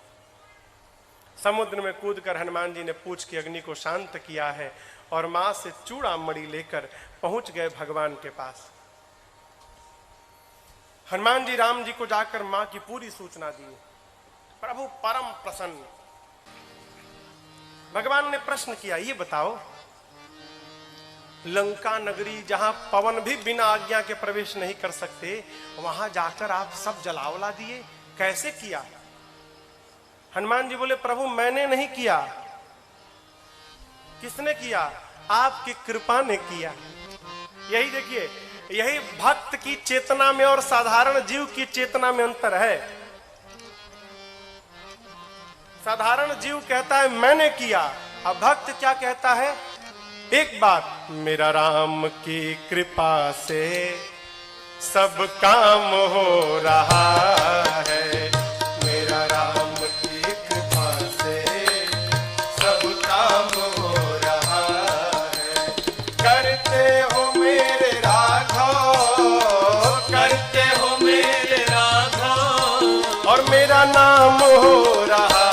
समुद्र में कूदकर हनुमान जी ने पूछ की अग्नि को शांत किया है। और मां से चूड़ामणि लेकर पहुंच गए भगवान के पास। हनुमान जी राम जी को जाकर मां की पूरी सूचना दी। प्रभु परम प्रसन्न। भगवान ने प्रश्न किया, ये बताओ, लंका नगरी जहां पवन भी बिना आज्ञा के प्रवेश नहीं कर सकते, वहां जाकर आप सब जलावला दिए, कैसे किया? हनुमान जी बोले, प्रभु मैंने नहीं किया। किसने किया? आपकी कृपा ने किया। यही देखिए, यही भक्त की चेतना में और साधारण जीव की चेतना में अंतर है। साधारण जीव कहता है मैंने किया, अब भक्त क्या कहता है? एक बात, मेरा राम की कृपा से सब काम हो रहा है, मेरा राम की कृपा से सब काम हो रहा है। करते हो मेरे राघव, करते हो मेरे राघव, और मेरा नाम हो रहा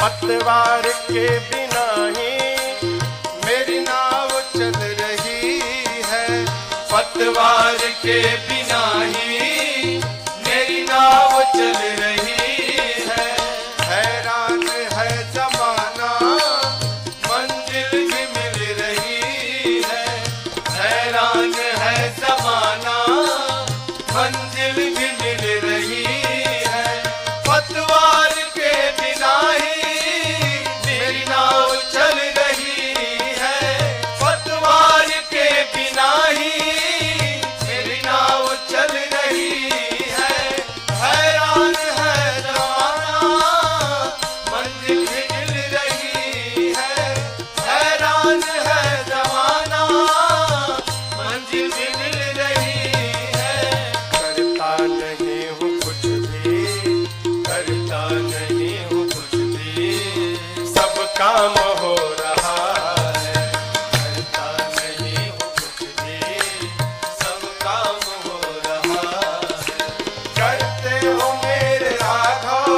पतवार के बिना ही मेरी नाव चल रही है, पतवार के बिना ही मेरी नाव चल रही है। हैरान है जमाना मंजिल भी मिल रही है, हैरान है जमाना मंजिल भी मिल रही है। पतवार के बिना ही मेरी नाव चल रही है, पतवार के बिना ही मेरी नाव चल रही है। हैरान है जमाना मंजिल भी मिल रही है, हैरान है जमाना मंजिल भी मिल रही है। करता नहीं हूँ कुछ भी, करता नहीं हूँ कुछ भी, सब काम हो रहा है। करता नहीं हूँ कुछ भी, सब काम हो रहा है। करते हो मेरे राघव,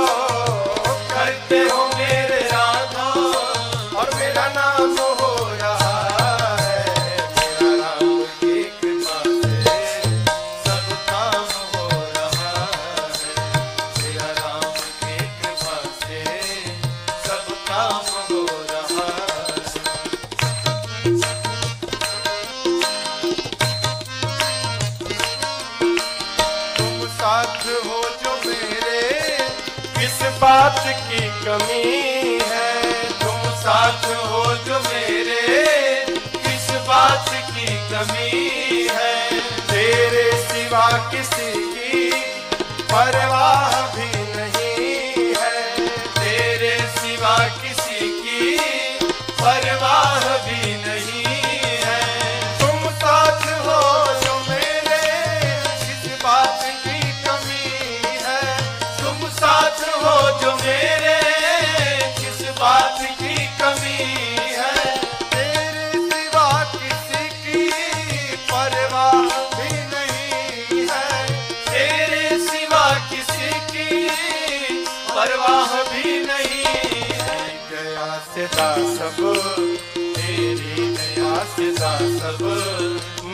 करते हो मेरे राघव, और मेरा नाम हो रहा है, मेरा राम की कृपा से सब काम हो रहा है। मेरा राम की कृपा से सब काम हो रहा है। तुम साथ हो जो मेरे, किस बात की कमी है? तुम साथ हो जो मेरे, किस बात की कमी है? तेरे सिवा किसी की परवाह भी नहीं है, तेरे सिवा किसी की परवाह भी नहीं है। तुम साथ हो जो मेरे, किस बात की कमी है? तुम साथ हो जो मेरे, किस बात की कमी है? तेरे सिवा किसी की परवाह भी नहीं है, तेरे सिवा किसी की परवाह भी नहीं है। दया से सब तेरी दया से सब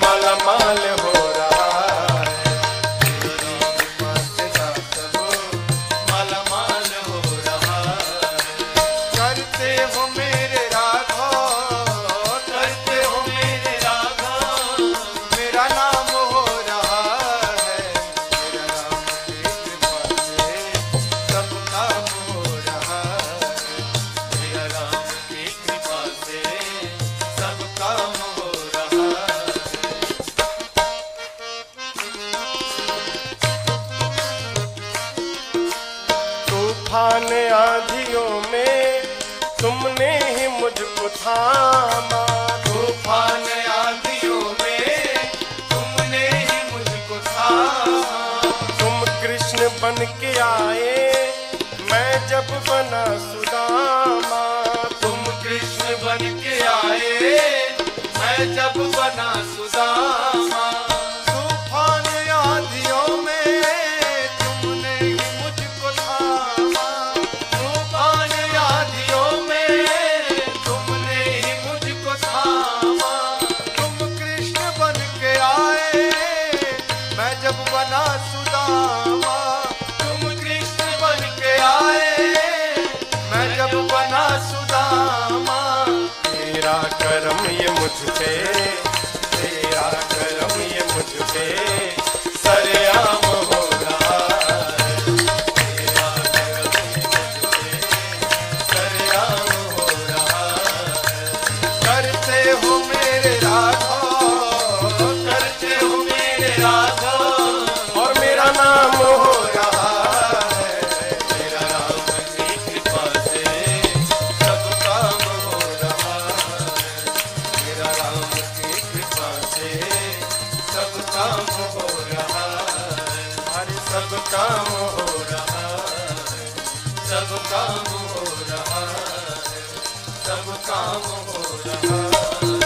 मालामाल हो रहा है, तेरी कृपा से सब मालामाल हो रहा है। करते हो मेरे राघव, करते हो मेरे राघव, मेरा नाम हो रहा है, मेरा राम की कृपा से सब काम हो रहा है। मेरा राम की कृपा से सब काम हो रहा है। तूफान आंधियों में तुमने ही मुझको थामा, तूफान आंधियों में तुमने ही मुझको थामा। तुम कृष्ण बन के आए, मैं जब बना सुदामा। तुम कृष्ण बन के आए, मैं जब बना सुदामा। तूफान आंधियों में तुमने ही मुझको थामा। तूफान आंधियों में तुमने ही मुझको थामा। तुम कृष्ण बन के आए मैं जब बना सुदामा। तुम कृष्ण बन के आए मैं जब बना सुदामा। तेरा करम ये मुझ पे, तेरा करम ये मुझ पे सरेआम हो रहा है। तेरा करम ये मुझ पे सरेआम हो रहा है। करते हो मेरे राघव, करते हो मेरे राघव और मेरा नाम हो रहा है। मेरा राम की कृपा से सब काम हो रहा है। मेरा राम की कृपा से सब काम हो रहा है। हर सब काम हो रहा है। सब काम हो रहा है। सब काम हो रहा है।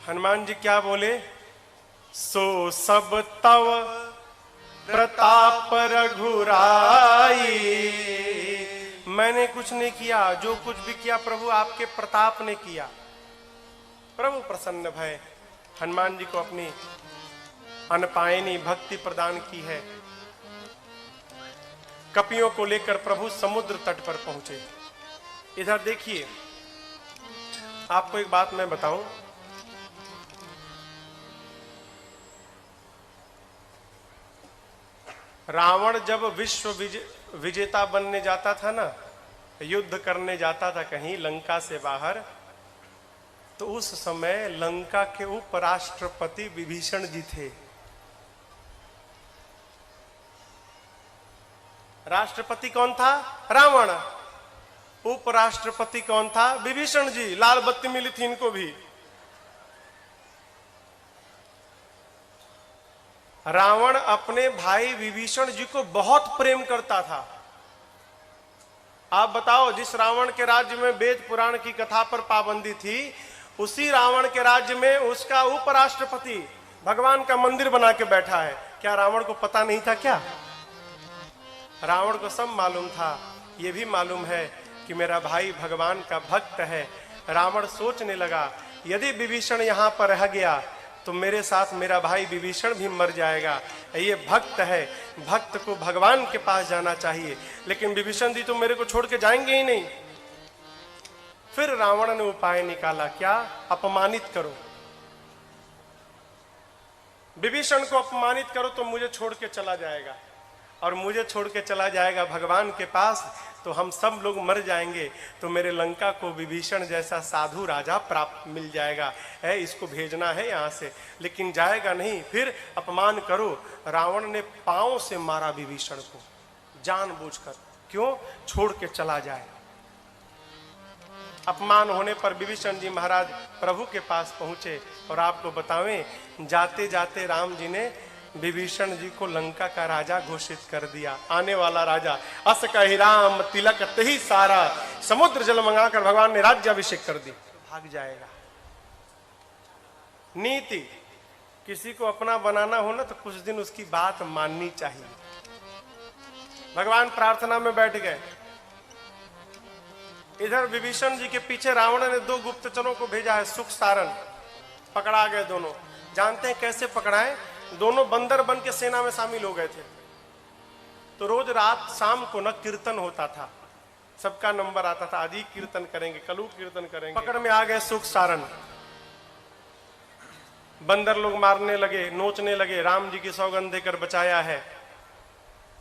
हनुमान जी क्या बोले? सो सब तव प्रताप रघुराई। मैंने कुछ नहीं किया, जो कुछ भी किया प्रभु आपके प्रताप ने किया। प्रभु प्रसन्न भय हनुमान जी को अपनी अनपायनी भक्ति प्रदान की है। कपियों को लेकर प्रभु समुद्र तट पर पहुंचे। इधर देखिए, आपको एक बात मैं बताऊं, रावण जब विश्व विजेता बनने जाता था ना, युद्ध करने जाता था कहीं लंका से बाहर, तो उस समय लंका के उपराष्ट्रपति विभीषण जी थे। राष्ट्रपति कौन था? रावण। उपराष्ट्रपति कौन था? विभीषण जी। लाल बत्ती मिली थी इनको भी। रावण अपने भाई विभीषण जी को बहुत प्रेम करता था। आप बताओ, जिस रावण के राज्य में वेद पुराण की कथा पर पाबंदी थी, उसी रावण के राज्य में उसका उपराष्ट्रपति भगवान का मंदिर बना के बैठा है। क्या रावण को पता नहीं था क्या? रावण को सब मालूम था। यह भी मालूम है कि मेरा भाई भगवान का भक्त है। रावण सोचने लगा, यदि विभीषण यहां पर रह गया तो मेरे साथ मेरा भाई विभीषण भी मर जाएगा। ये भक्त है, भक्त को भगवान के पास जाना चाहिए। लेकिन विभीषण जी तो मेरे को छोड़ के जाएंगे ही नहीं। फिर रावण ने उपाय निकाला, क्या? अपमानित करो, विभीषण को अपमानित करो तो मुझे छोड़ के चला जाएगा, और मुझे छोड़ के चला जाएगा भगवान के पास तो हम सब लोग मर जाएंगे। तो मेरे लंका को विभीषण जैसा साधु राजा प्राप्त मिल जाएगा। है, इसको भेजना है यहां से, लेकिन जाएगा नहीं। फिर अपमान करो। रावण ने पांव से मारा विभीषण को जानबूझकर। क्यों? छोड़ के चला जाए। अपमान होने पर विभीषण जी महाराज प्रभु के पास पहुंचे। और आपको बतावें, जाते जाते राम जी ने विभीषण जी को लंका का राजा घोषित कर दिया। आने वाला राजा। अस कहि राम तिलक तही सारा, समुद्र जल मंगाकर भगवान ने राज्याभिषेक कर दी। भाग जाएगा। नीति, किसी को अपना बनाना हो ना तो कुछ दिन उसकी बात माननी चाहिए। भगवान प्रार्थना में बैठ गए। इधर विभीषण जी के पीछे रावण ने 2 गुप्तचरों को भेजा है, सुख सारण। पकड़ा गए दोनों। जानते हैं कैसे पकड़ाए? दोनों बंदर बन के सेना में शामिल हो गए थे। तो रोज रात शाम को न कीर्तन होता था, सबका नंबर आता था, आज ही कीर्तन करेंगे, कल कीर्तन करेंगे। पकड़ में आ गए सुख सारण। बंदर लोग मारने लगे, नोचने लगे। राम जी की सौगंध देकर बचाया है।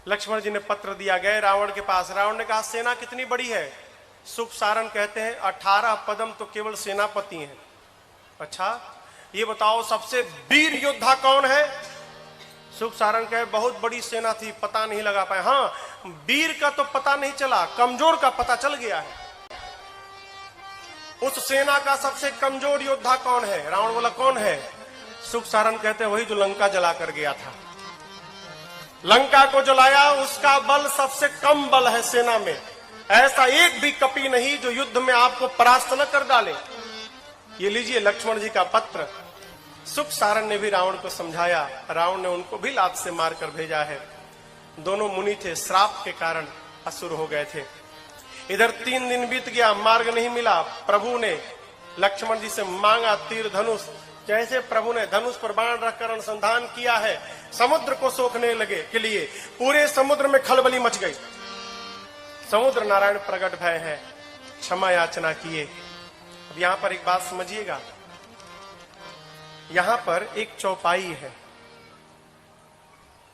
लक्ष्मण जी ने पत्र दिया, गए रावण के पास। रावण ने कहा, सेना कितनी बड़ी है? सुख सारण कहते हैं 18 पदम तो केवल सेनापति हैं। अच्छा, ये बताओ सबसे वीर योद्धा कौन है? सुख सारण कहे, बहुत बड़ी सेना थी, पता नहीं लगा पाए। हाँ, वीर का तो पता नहीं चला, कमजोर का पता चल गया है। उस सेना का सबसे कमजोर योद्धा कौन है? रावण बोला, कौन है? सुख सारण कहते हैं, वही जो लंका जला कर गया था। लंका को जलाया, उसका बल सबसे कम बल है सेना में। ऐसा एक भी कपि नहीं जो युद्ध में आपको परास्त न कर डाले। ये लीजिए लक्ष्मण जी का पत्र। सुख सारण ने भी रावण को समझाया, रावण ने उनको भी लात से मारकर भेजा है। दोनों मुनि थे, श्राप के कारण असुर हो गए थे। इधर 3 दिन बीत गया, मार्ग नहीं मिला। प्रभु ने लक्ष्मण जी से मांगा तीर धनुष। जैसे प्रभु ने धनुष पर बाण रखकर अनुसंधान किया है, समुद्र को सोखने लगे के लिए पूरे समुद्र में खलबली मच गई। समुद्र नारायण प्रकट भय है, क्षमा याचना किए। अब यहां पर एक बात समझिएगा, यहां पर एक चौपाई है।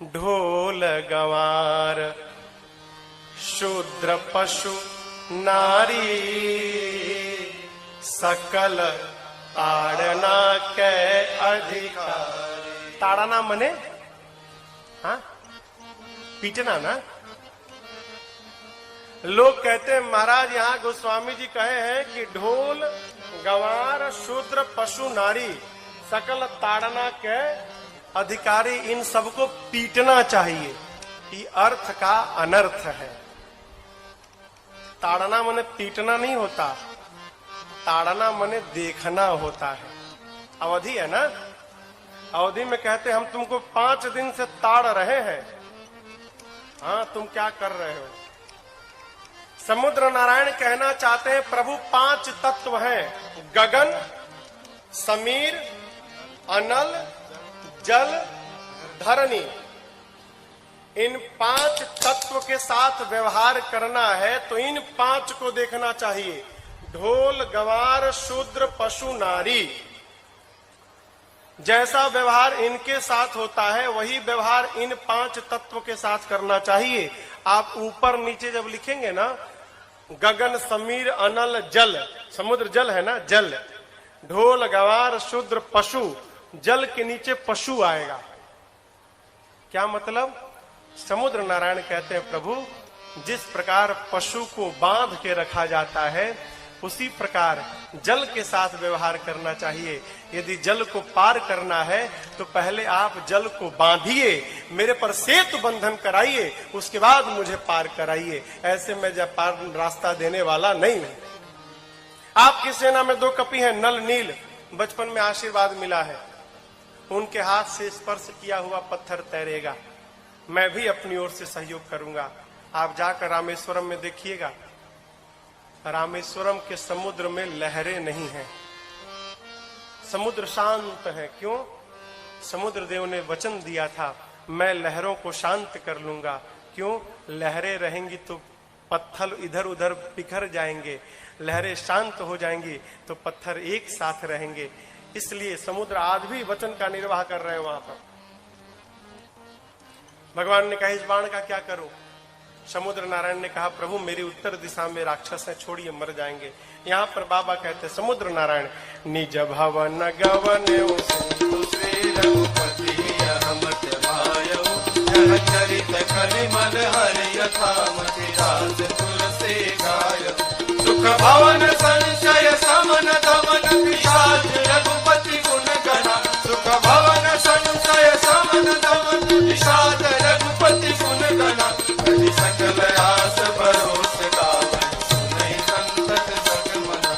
ढोल गंवार शूद्र पशु नारी, सकल ताड़ना के अधिकार। ताड़ना मने हाँ पीटना ना। लोग कहते हैं महाराज यहाँ गोस्वामी जी कहे हैं कि ढोल गंवार शूद्र पशु नारी सकल ताड़ना के अधिकारी, इन सबको पीटना चाहिए। ये अर्थ का अनर्थ है। ताड़ना मने पीटना नहीं होता, ताड़ना मने देखना होता है। अवधि है ना, अवधि में कहते हम तुमको 5 दिन से ताड़ रहे हैं, हाँ तुम क्या कर रहे हो। समुद्र नारायण कहना चाहते हैं प्रभु 5 तत्व हैं, गगन, समीर, अनल, जल, धरणी। इन 5 तत्व के साथ व्यवहार करना है तो इन 5 को देखना चाहिए। ढोल गंवार शूद्र पशु नारी, जैसा व्यवहार इनके साथ होता है वही व्यवहार इन 5 तत्व के साथ करना चाहिए। आप ऊपर नीचे जब लिखेंगे ना, गगन समीर अनल जल, समुद्र जल है ना, जल, ढोल गंवार शूद्र पशु, जल के नीचे पशु आएगा। क्या मतलब? समुद्र नारायण कहते हैं प्रभु जिस प्रकार पशु को बांध के रखा जाता है उसी प्रकार जल के साथ व्यवहार करना चाहिए। यदि जल को पार करना है तो पहले आप जल को बांधिए, मेरे पर सेतु बंधन कराइए, उसके बाद मुझे पार कराइए। ऐसे मैं जब पार रास्ता देने वाला नहीं हूं। आपकी सेना में 2 कपि हैं, नल नील, बचपन में आशीर्वाद मिला है, उनके हाथ से स्पर्श किया हुआ पत्थर तैरेगा। मैं भी अपनी ओर से सहयोग करूंगा। आप जाकर रामेश्वरम में देखिएगा, रामेश्वरम के समुद्र में लहरें नहीं हैं, समुद्र शांत है। क्यों? समुद्र देव ने वचन दिया था मैं लहरों को शांत कर लूंगा। क्यों? लहरें रहेंगी तो पत्थर इधर उधर बिखर जाएंगे, लहरें शांत हो जाएंगी तो पत्थर एक साथ रहेंगे। इसलिए समुद्र आज भी वचन का निर्वाह कर रहे हैं वहां पर। भगवान ने कहा इस बाण का क्या करूं? समुद्र नारायण ने कहा प्रभु मेरी उत्तर दिशा में राक्षस है, छोड़िए मर जाएंगे। यहाँ पर बाबा कहते समुद्र नारायण निज भवन गवन श्री रघुपति अहमत भायौ, जह चरित कलिमल हरि यथामति राज तुलसी गाय। सुख भवन संशय समन दमन पिशाच रघुपति गुण गणा। सुख भवन संशय समन दमन पिशाच रघुपति गुण गणा। सकल आस भरोस गावै, सुनहि संतत सग मना।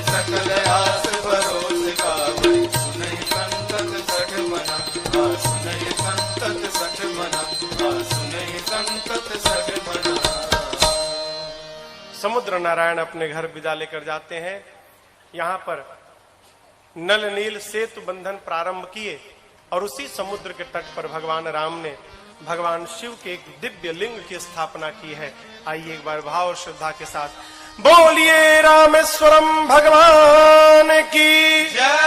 सकल आस भरोस गावै, सुनहि संतत सग मना। सुनहि संतत सग मना, सुनहि संतत सग मना। समुद्र नारायण अपने घर विदा लेकर जाते हैं। यहाँ पर नल नील सेतु बंधन प्रारंभ किए और उसी समुद्र के तट पर भगवान राम ने भगवान शिव के एक दिव्य लिंग की स्थापना की है। आइए एक बार भाव और श्रद्धा के साथ बोलिए रामेश्वरम भगवान की जय।